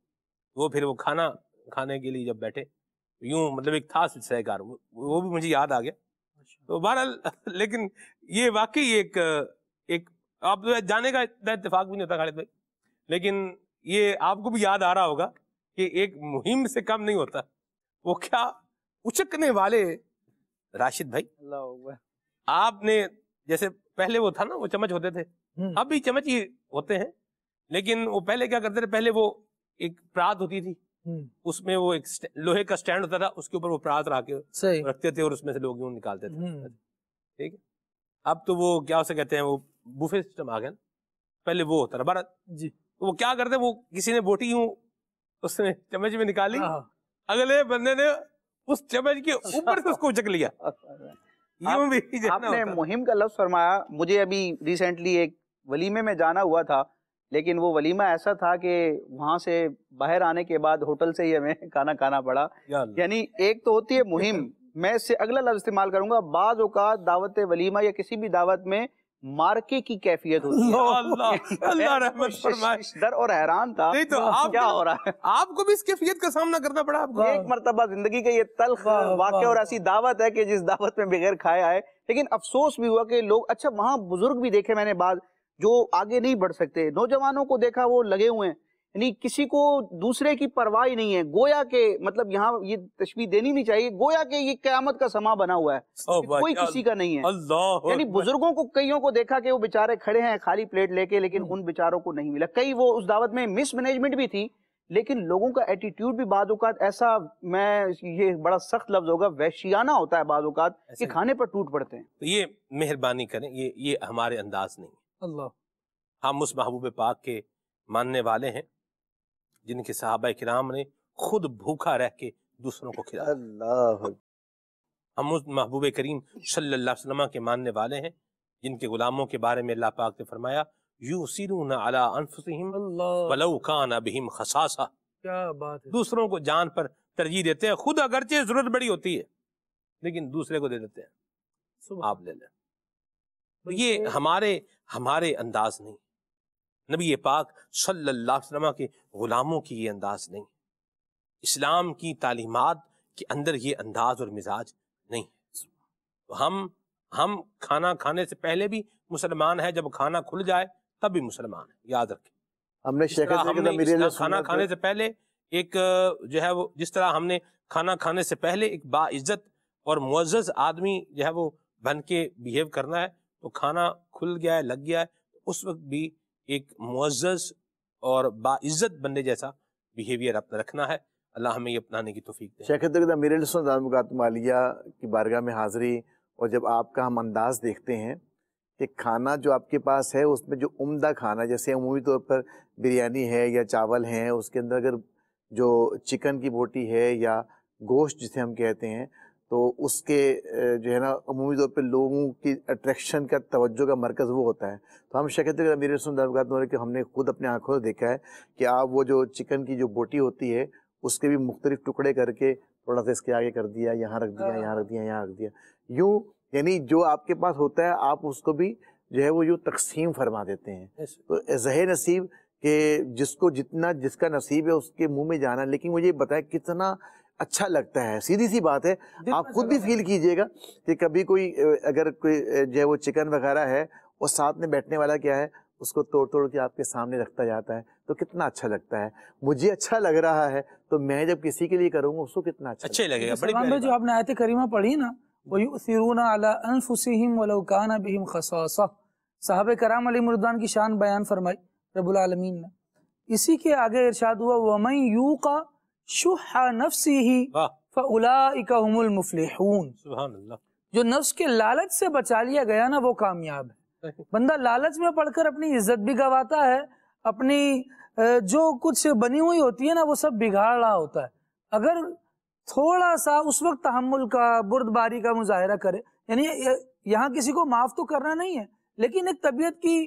وہ پھر وہ کھانا کھانے کے لیے جب بیٹھے یوں مطلب ایک تھا سلسلہ کار، وہ بھی مجھے یاد آ گیا. تو بہرحال لیکن یہ واقعی ایک آپ جانے کا اتنا اتفاق بھی نہیں ہوتا خالد بھائی، لیکن یہ آپ کو بھی یاد آ رہا ہوگا کہ ایک مہم سے کم نہیں ہوتا. وہ کیا اچکنے والے راشد بھائی، آپ نے جیسے پہلے وہ تھا نا، وہ چمچ ہوتے تھے، اب بھی چمچ ہی ہوتے ہیں، لیکن وہ پہلے کیا کرتے تھے، پہلے وہ ایک پرات ہوتی تھی، اس میں وہ ایک لوہے کا سٹینڈ ہوتا تھا، اس کے اوپر وہ پرات رکھتے تھے اور اس میں سے لوگ یوں نکالتے تھے، ٹھیک ہے. اب تو وہ کیا اسے کہتے ہیں، وہ بوفے سسٹم آ گیا نا، پہلے وہ ہوتا تھا جی. وہ کیا کرتے، وہ کسی نے بوٹی یوں اس نے چمچ میں نکالی، اگلے بندے نے اس چمچ کے اوپر سے اس کو اچک لیا. آپ نے مہم کا لفظ فرمایا، مجھے ابھی ریسنٹلی ایک ولیمے میں جانا ہوا تھا، لیکن وہ ولیمہ ایسا تھا کہ وہاں سے باہر آنے کے بعد ہوٹل سے ہی ہمیں کھانا کھانا پڑا. یعنی ایک تو ہوتی ہے مہم، میں اس سے اگلا لفظ استعمال کروں گا، بعض اوقات دعوت ولیمہ یا کسی بھی دعوت میں مارکے کی کیفیت ہوتی ہے. اللہ رحمت فرمائے. ڈر اور حیران تھا کیا ہو رہا ہے. آپ کو بھی اس کیفیت کا سامنا کرنا پڑا. آپ کو ایک مرتبہ زندگی کا یہ تلخ واقعہ اور ایسی دعوت ہے کہ جس دعوت میں بغیر کھائے آئے، لیکن افسوس بھی ہوا کہ لوگ، اچھا وہاں بزرگ بھی دیکھے میں نے بعض جو آگے نہیں بڑھ سکتے، نوجوانوں کو دیکھا وہ لگے ہوئے ہیں، یعنی کسی کو دوسرے کی پرواہ ہی نہیں ہے. گویا کہ مطلب یہاں یہ تشبیہ دینی نہیں چاہیے، گویا کہ یہ قیامت کا سما بنا ہوا ہے، کوئی کسی کا نہیں ہے. یعنی بزرگوں کو کئیوں کو دیکھا کہ وہ بیچارے کھڑے ہیں خالی پلیٹ لے کے، لیکن ان بیچاروں کو نہیں ملا. کئی وہ اس دعوت میں مس مینجمنٹ بھی تھی، لیکن لوگوں کا ایٹیٹیوڈ بھی بعض اوقات ایسا، میں یہ بڑا سخت لفظ ہوگا، وحشیانہ ہوتا ہے بعض اوقات کہ کھانے پر ٹوٹ پڑتے ہیں. تو یہ مہربانی کریں، یہ ہمارے انداز نہیں. اللہ، ہم اس محبوب پاک کے ماننے والے ہیں جن کے صحابہ کرام نے خود بھوکا رہ کے دوسروں کو کھلایا. اللہ، ہم اس محبوب کریم صلی اللہ علیہ وسلم کے ماننے والے ہیں جن کے غلاموں کے بارے میں اللہ پاک نے فرمایا یؤثرون علی انفسہم ولو کان بہم خصاصہ. کیا بات ہے، دوسروں کو جان پر ترجیح دیتے ہیں، خود اگرچہ ضرورت بڑی ہوتی ہے لیکن دوسرے کو دے دیتے ہیں، آپ لے لیں. یہ ہمارے انداز نہیں. نبی پاک صلی اللہ علیہ وسلم کے غلاموں کی یہ انداز نہیں. اسلام کی تعلیمات کے اندر یہ انداز اور مزاج نہیں. ہم کھانا کھانے سے پہلے بھی مسلمان ہیں، جب کھانا کھل جائے تب بھی مسلمان ہیں. یاد رکھیں، ہم نے کھانا کھانے سے پہلے ایک جو ہے وہ، جس طرح ہم نے کھانا کھانے سے پہلے ایک باعزت اور معزز آدمی جو ہے وہ بن کے بیہیو کرنا ہے، تو کھانا کھل گیا ہے، لگ گیا ہے، اس وقت بھی ایک معزز اور باعزت بندے جیسا بیہیویئر اپنا رکھنا ہے. اللہ ہمیں یہ اپنانے کی توفیق دے. شیخ امیر اہل سنت مکاتم عالیہ کی بارگاہ میں حاضری، اور جب آپ کا ہم انداز دیکھتے ہیں کہ کھانا جو آپ کے پاس ہے اس میں جو عمدہ کھانا، جیسے عمومی طور پر بریانی ہے یا چاول ہیں، اس کے اندر اگر جو چکن کی بوٹی ہے یا گوشت جسے ہم کہتے ہیں، تو اس کے جو ہے نا عمومی طور پہ لوگوں کی اٹریکشن کا، توجہ کا مرکز وہ ہوتا ہے. تو ہم شیخ امیر سنت مکاتم عالیہ کہ ہم نے خود اپنے آنکھوں سے دیکھا ہے کہ آپ وہ جو چکن کی جو بوٹی ہوتی ہے اس کے بھی مختلف ٹکڑے کر کے تھوڑا سا اس کے آگے کر دیا، یہاں رکھ دیا، یہاں رکھ دیا، یہاں رکھ دیا، یوں یعنی جو آپ کے پاس ہوتا ہے آپ اس کو بھی جو ہے وہ یوں تقسیم فرما دیتے ہیں. تو ظاہر نصیب کہ جس کو جتنا جس کا نصیب ہے اس کے منہ میں جانا. لیکن مجھے بتائیں کتنا اچھا لگتا ہے، سیدھی سی بات ہے، آپ خود بھی فیل کیجئے گا کہ کبھی کوئی اگر کوئی جو ہے وہ چکن وغیرہ ہے اور ساتھ میں بیٹھنے والا کیا ہے اس کو توڑ توڑ کے آپ کے سامنے رکھتا جاتا ہے، تو کتنا اچھا لگتا ہے. مجھے اچھا لگ رہا ہے تو میں جب کسی کے لیے کروں گا اس کو کتنا اچھا لگے گا. سلمان بھائی جو آپ نے آیت کریمہ پڑھی نا، وَيُؤْثِرُونَ عَلَىٰ أَنفُسِهِمْ وَلَوْ كَانَ بِهِمْ خَصَاصَةٌ، صحابہ کرام علیہ مردان کی شان بیان فرمائی رب العالمین نے. اسی کے آگے ارشاد ہوا وَمَن يُوقَ شُحَّ نَفْسِهِ فَأُولَٰئِكَ هُمُ الْمُفْلِحُونَ. سبحان اللہ. جو نفس کے لالچ سے بچا لیا گیا نا وہ کامیاب ہے. بندہ لالچ میں پڑھ کر اپنی عزت بھی گواتا ہے، اپنی جو کچھ بنی ہوئی ہوتی ہے نا وہ سب بگاڑ رہا ہوتا ہے. اگر تھوڑا سا اس وقت تحمل کا، بردباری کا مظاہرہ کرے، یعنی یہاں کسی کو معاف تو کرنا نہیں ہے، لیکن ایک طبیعت کی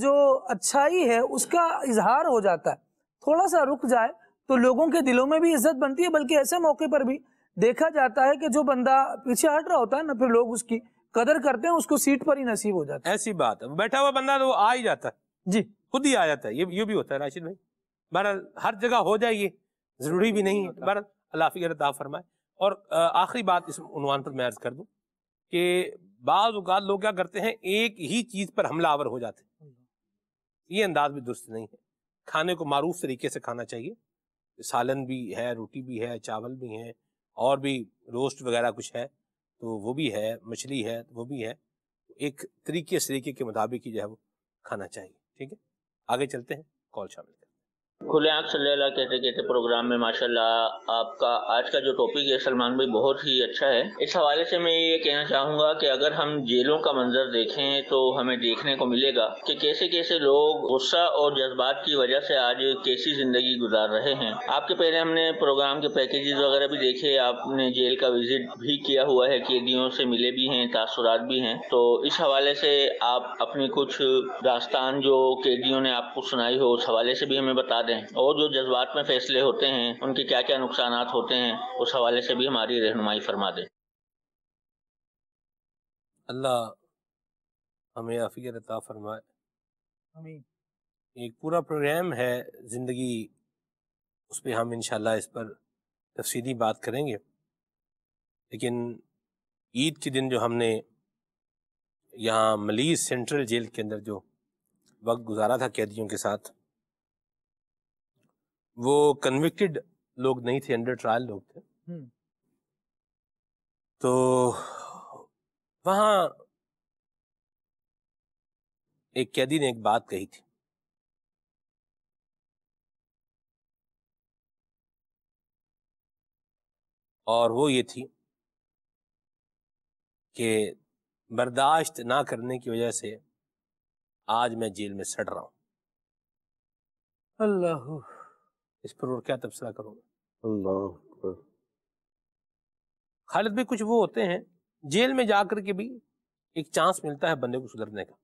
جو اچھائی ہے اس کا اظہار ہو جاتا ہے، تھوڑا سا رک جائے تو لوگوں کے دلوں میں بھی عزت بنتی ہے. بلکہ ایسے موقع پر بھی دیکھا جاتا ہے کہ جو بندہ پیچھے ہٹ رہا ہوتا ہے نا، پھر لوگ اس کی قدر کرتے ہیں، اس کو سیٹ پر ہی نصیب ہو جاتا ہے. ایسی بات ہے، بیٹھا ہوا بندہ تو وہ آ ہی جاتا ہے جی، خود ہی آ جاتا ہے. یہ بھی ہوتا ہے راشد بھائی. بہرحال ہر جگہ ہو جائے یہ ضروری بھی نہیں ہے. بہرحال اللہ فکر عطا فرمائے. اور آخری بات اس عنوان پر میں عرض کر دوں کہ بعض اوقات لوگ کیا کرتے ہیں، ایک ہی چیز پر حملہ آور ہو جاتے ہیں. یہ انداز بھی درست نہیں ہے. کھانے کو معروف طریقے سے کھانا چاہیے. سالن بھی ہے، روٹی بھی ہے، چاول بھی ہے، اور بھی روسٹ وغیرہ کچھ ہے تو وہ بھی ہے، مچھلی ہے وہ بھی ہے، ایک طریقے کے مطابق ہی جو ہے وہ کھانا چاہیے. ٹھیک ہے، آگے چلتے ہیں، کال شامل کریں. کھلے آنکھ صلی اللہ کہتے کہتے پروگرام میں ماشاءاللہ آپ کا آج کا جو ٹاپک ہے سلمان بھائی بہت ہی اچھا ہے. اس حوالے سے میں یہ کہنا چاہوں گا کہ اگر ہم جیلوں کا منظر دیکھیں تو ہمیں دیکھنے کو ملے گا کہ کیسے کیسے لوگ غصہ اور جذبات کی وجہ سے آج کیسی زندگی گزار رہے ہیں. آپ کے پہلے ہم نے پروگرام کے پیکیجز وغیرہ بھی دیکھے، آپ نے جیل کا وزٹ بھی کیا ہوا ہے، قیدیوں سے ملے بھی ہیں، تاثرات بھی ہیں. تو اس حوالے سے آپ اپنی کچھ داستان جو قیدیوں نے آپ کو سنائی ہو اس حوالے سے بھی ہمیں بتا دیں، اور جو جذبات میں فیصلے ہوتے ہیں ان کے کیا کیا نقصانات ہوتے ہیں اس حوالے سے بھی ہماری رہنمائی فرما دیں. اللہ ہمیں عافیت عطا فرمائے. آمین. ایک پورا پروگرام ہے زندگی، اس پہ ہم انشاءاللہ اس پر تفصیلی بات کریں گے، لیکن عید کے دن جو ہم نے یہاں ملیز سینٹرل جیل کے اندر جو وقت گزارا تھا قیدیوں کے ساتھ، وہ کنوکٹڈ لوگ نہیں تھے، انڈر ٹرائل لوگ تھے. تو وہاں ایک قیدی نے ایک بات کہی تھی، اور وہ یہ تھی کہ برداشت نہ کرنے کی وجہ سے آج میں جیل میں سڑ رہا ہوں. اللہ، اس پر اور کیا تبصرہ کروں گا. اللہ خالد بھائی، کچھ وہ ہوتے ہیں جیل میں جا کر کے بھی ایک چانس ملتا ہے بندے کو سدھرنے کا.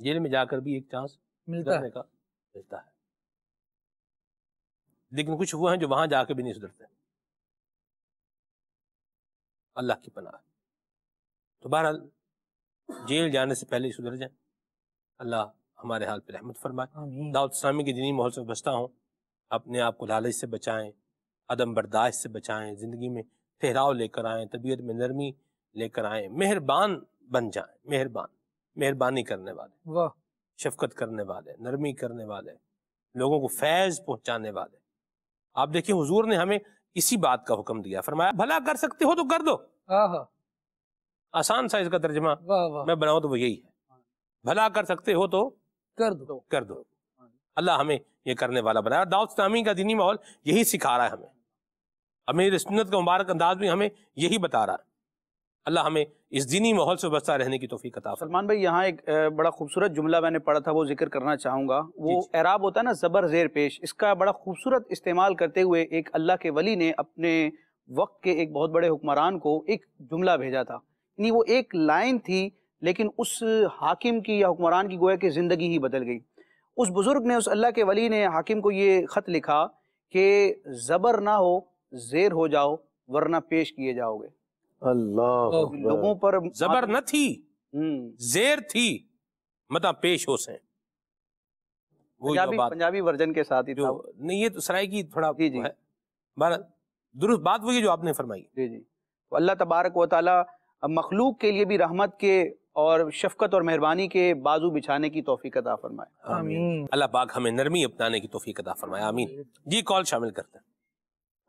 جیل میں جا کر بھی ایک چانس سدھرنے کا ملتا ہے، لیکن کچھ وہ ہیں جو وہاں جا کے بھی نہیں سدھرتے. اللہ کی پناہ. تو بہرحال جیل جانے سے پہلے ہی سدھر جائیں. اللہ ہمارے حال پہ رحمت فرمائے. دعوت اسلامی کے دینی ماحول سے بچتا ہوں، اپنے آپ کو لالچ سے بچائیں، عدم برداشت سے بچائیں، زندگی میں ٹھہراؤ لے کر آئیں، طبیعت میں نرمی لے کر آئیں، مہربان بن جائیں. مہربانی کرنے والے، واہ، شفقت کرنے والے، نرمی کرنے والے، لوگوں کو فیض پہنچانے والے. آپ دیکھیں حضور نے ہمیں اسی بات کا حکم دیا، فرمایا بھلا کر سکتے ہو تو کر دو. آسان سا اس کا ترجمہ میں بناؤں تو وہ یہی ہے، بھلا کر سکتے ہو تو کر دو. اللہ ہمیں یہ کرنے والا بنایا. دعوت اسلامی کا دینی ماحول یہی سکھا رہا ہے ہمیں، امیر سنت کا مبارک انداز بھی ہمیں یہی بتا رہا ہے. اللہ ہمیں اس دینی ماحول سے بچتا رہنے کی توفیق عطا فرمائے. سلمان بھائی، یہاں ایک بڑا خوبصورت جملہ میں نے پڑھا تھا، وہ ذکر کرنا چاہوں گا. وہ اعراب ہوتا ہے نا زبر زیر پیش، اس کا بڑا خوبصورت استعمال کرتے ہوئے ایک اللہ کے ولی نے اپنے وقت کے ایک بہت بڑے حکمران کو ایک جملہ بھیجا تھا. یعنی وہ ایک لائن تھی لیکن اس حاکم کی یا حکمران کی گویا کہ زندگی ہی بدل گئی. اس بزرگ نے، اس اللہ کے ولی نے حاکم کو یہ خط لکھا کہ زبر نہ ہو زیر ہو جاؤ ورنہ پیش کیے جاؤ گے. اللہ لوگوں پر زبر نہ تھی، زیر تھی، مطلب پیش ہو سے. پنجابی ورژن کے ساتھ ہی تھا. نہیں، یہ تو سرائے کی تھوڑا ہے. درست بات وہی جو آپ نے فرمائی. جی. اللہ تبارک و تعالی مخلوق کے لیے بھی رحمت کے اور شفقت اور مہربانی کے بازو بچھانے کی توفیق عطا فرمائے. آمین. اللہ پاک ہمیں نرمی اپنانے کی توفیق عطا فرمائے. آمین. جی، کال شامل کرتے ہیں.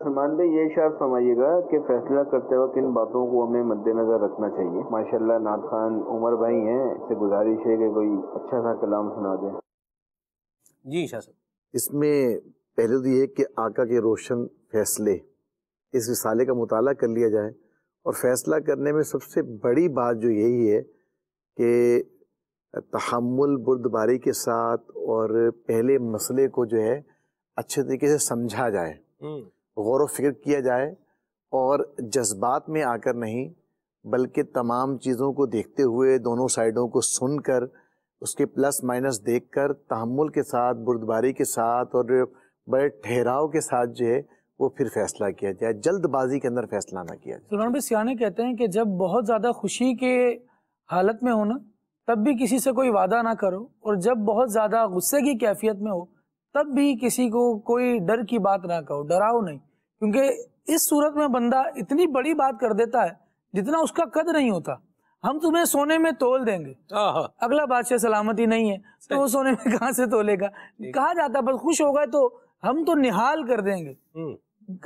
سلمان بھائی، یہ ارشاد فرمائیے گا کہ فیصلہ کرتے وقت کن باتوں کو ہمیں مد نظر رکھنا چاہیے. ماشاءاللہ نعت خان عمر بھائی ہیں، اس سے گزارش ہے کہ کوئی اچھا سا کلام سنا دیں. جی شاہ صاحب. اس میں پہلے تو یہ کہ آقا کے روشن فیصلے، اس رسالے کا مطالعہ کر لیا جائے. اور فیصلہ کرنے میں سب سے بڑی بات جو یہی ہے کہ تحمل، بردباری کے ساتھ، اور پہلے مسئلے کو جو ہے اچھے طریقے سے سمجھا جائے، غور و فکر کیا جائے، اور جذبات میں آ کر نہیں بلکہ تمام چیزوں کو دیکھتے ہوئے، دونوں سائڈوں کو سن کر، اس کے پلس مائنس دیکھ کر، تحمل کے ساتھ، بردباری کے ساتھ اور بڑے ٹھہراؤ کے ساتھ جو ہے وہ پھر فیصلہ کیا جائے. جلد بازی کے اندر فیصلہ نہ کیا جائے. سلمان بھائی، سیانے کہتے ہیں کہ جب بہت زیادہ خوشی کے حالت میں ہونا تب بھی کسی سے کوئی وعدہ نہ کرو، اور جب بہت زیادہ غصے کی کیفیت میں ہو تب بھی کسی کو کوئی ڈر کی بات نہ کہو، ڈراؤ نہیں، کیونکہ اس صورت میں بندہ اتنی بڑی بات کر دیتا ہے جتنا اس کا قد نہیں ہوتا. ہم تمہیں سونے میں تول دیں گے، اگلا بادشاہ سلامتی نہیں ہے تو وہ سونے میں کہاں سے تولے گا. کہا جاتا ہے بس خوش ہو گئے تو ہم تو نہال کر دیں گے.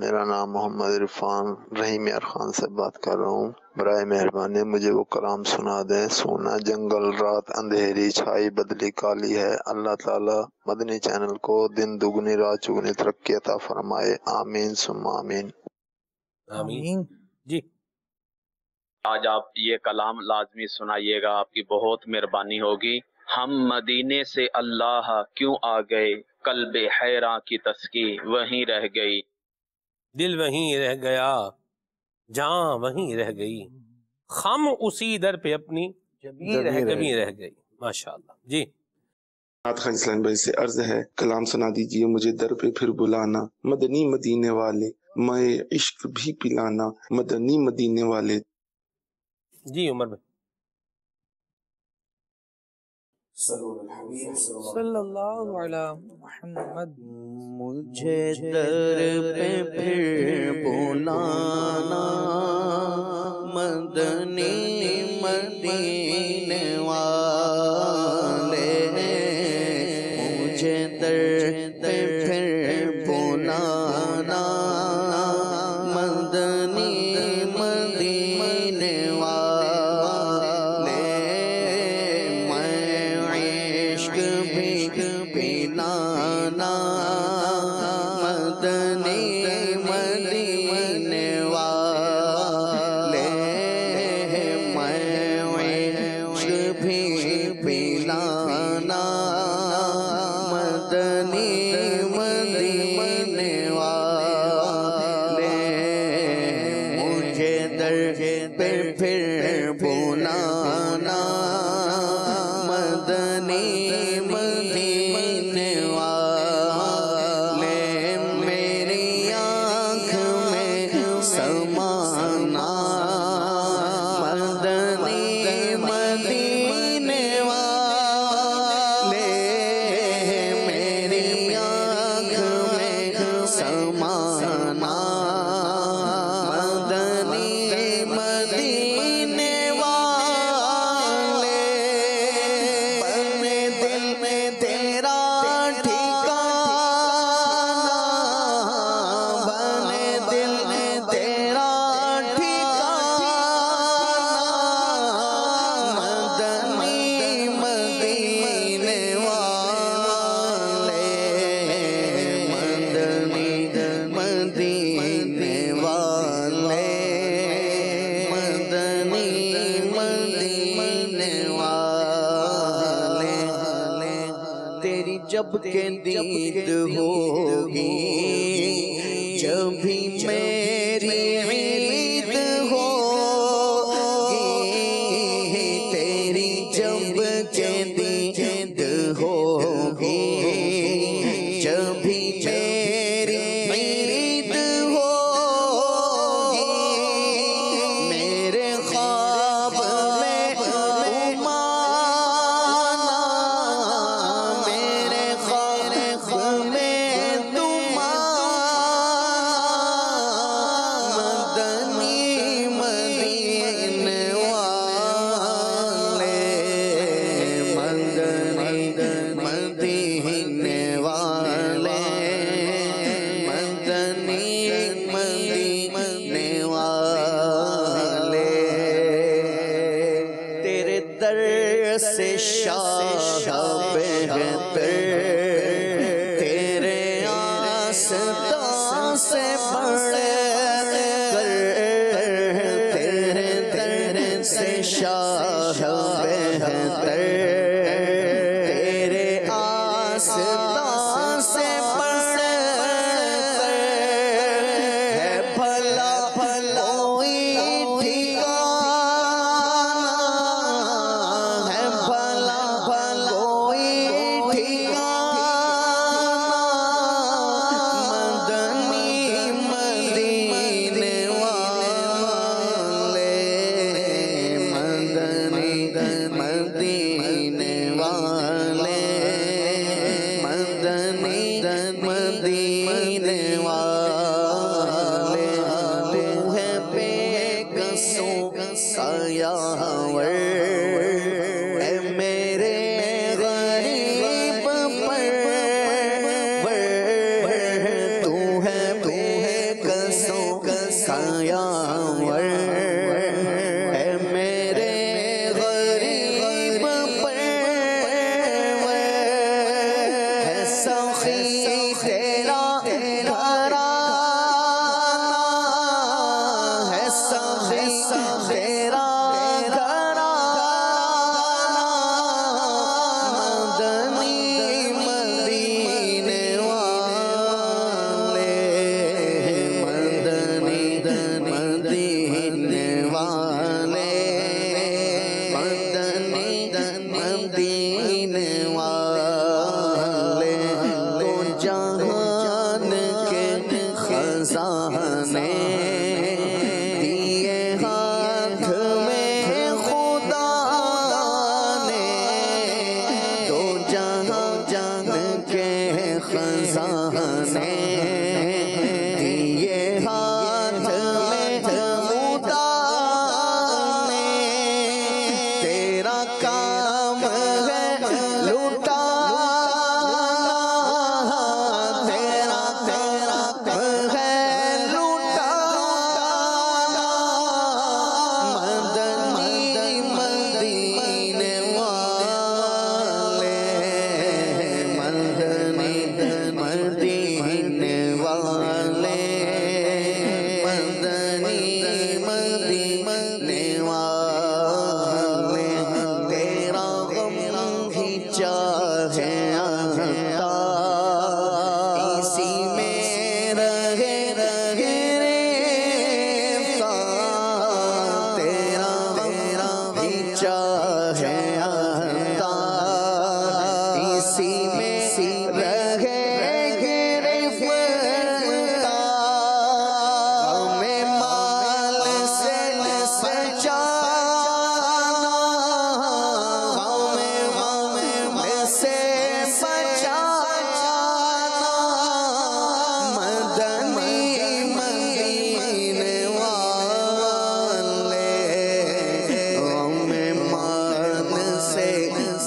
میرا نام محمد عرفان رحیم یار خان سے بات کر رہا ہوں. برائے مہربانی مجھے وہ کلام سنا دیں. سونا جنگل رات اندھیری چھائی بدلی کالی ہے. اللہ تعالی مدنی چینل کو دن دگنی رات چگنی ترقی عطا فرمائے. آمین ثم آمین. آمین. جی آج آپ یہ کلام لازمی سنائیے گا، آپ کی بہت مہربانی ہوگی. ہم مدینے سے اللہ کیوں آ گئے، قلب حیراں کی تسکی وہیں رہ گئی. دل وہیں رہ گیا، جان وہیں رہ گئی، خم اسی در پہ اپنی جبیں رہ گئی. ماشاءاللہ. جی نعت خان اسلام بھائی سے عرض ہے کلام سنا دیجئے مجھے در پہ پھر بلانا، مدنی مدینے والے میں عشق بھی پلانا، مدنی مدینے والے. جی عمر بھائی. صلی اللہ علیہ محمد. مجھے در پہ پھر بلانا، مدنی مدینے والے. مجھے در پہ پھر بلانا، مدنی مدینے والے. میں عشق بھی پلانا، مدنی مدینے والے. میں عشق بھی پلانا، مدنی مدینے والے. مجھے در پہ پھر بلانا، مدنی مدینے والے. میری آنکھ میں سمانا، مدنی مدینے والے. میری آنکھ میں سمانا، مدنی مدینے والے. بنے دل میں تیرا ٹھکانہ، بنے دل میں تیرا ٹھکانہ، مدنی مدینے والے. مدنی مدینے والے، مدنی مدینے والے. تیری جب کہ دید ہوگی، جب بھی میری عید ہوگی. تیری جب کہ دید ہوگی، جب بھی میری عید ہوگی. میرے خواب میں عمانہ، میرے خواب میں تمہارا، مدنی مدینے والے. مدنی مدینے والے، مدنی مدینے والے. تیرے در سے شاہ بہتر، تیرے آستان سے بڑھ کر. تیرے در سے شاہ بہتر، تیرے آستان سے بڑھ کر. ہے بھلا کوئی ٹھکانہ، ہے بھلا کوئی ٹھکانہ، مدنی مدینے والے. مدنی مدینے والے، مدنی مدینے والے. تو ہے بے قصوں کا یاور، اے میرے غریب پرور. تو ہے بے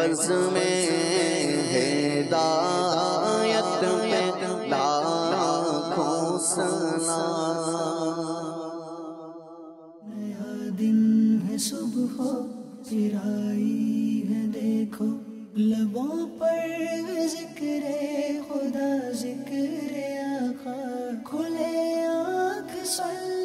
محفظ میں ہدایت پہ لاکھوں سلام. نیا دن ہے صبح پھر آئی ہے دیکھو، لبوں پر ذکر خدا ذکر آقا، کھلے آنکھ صلی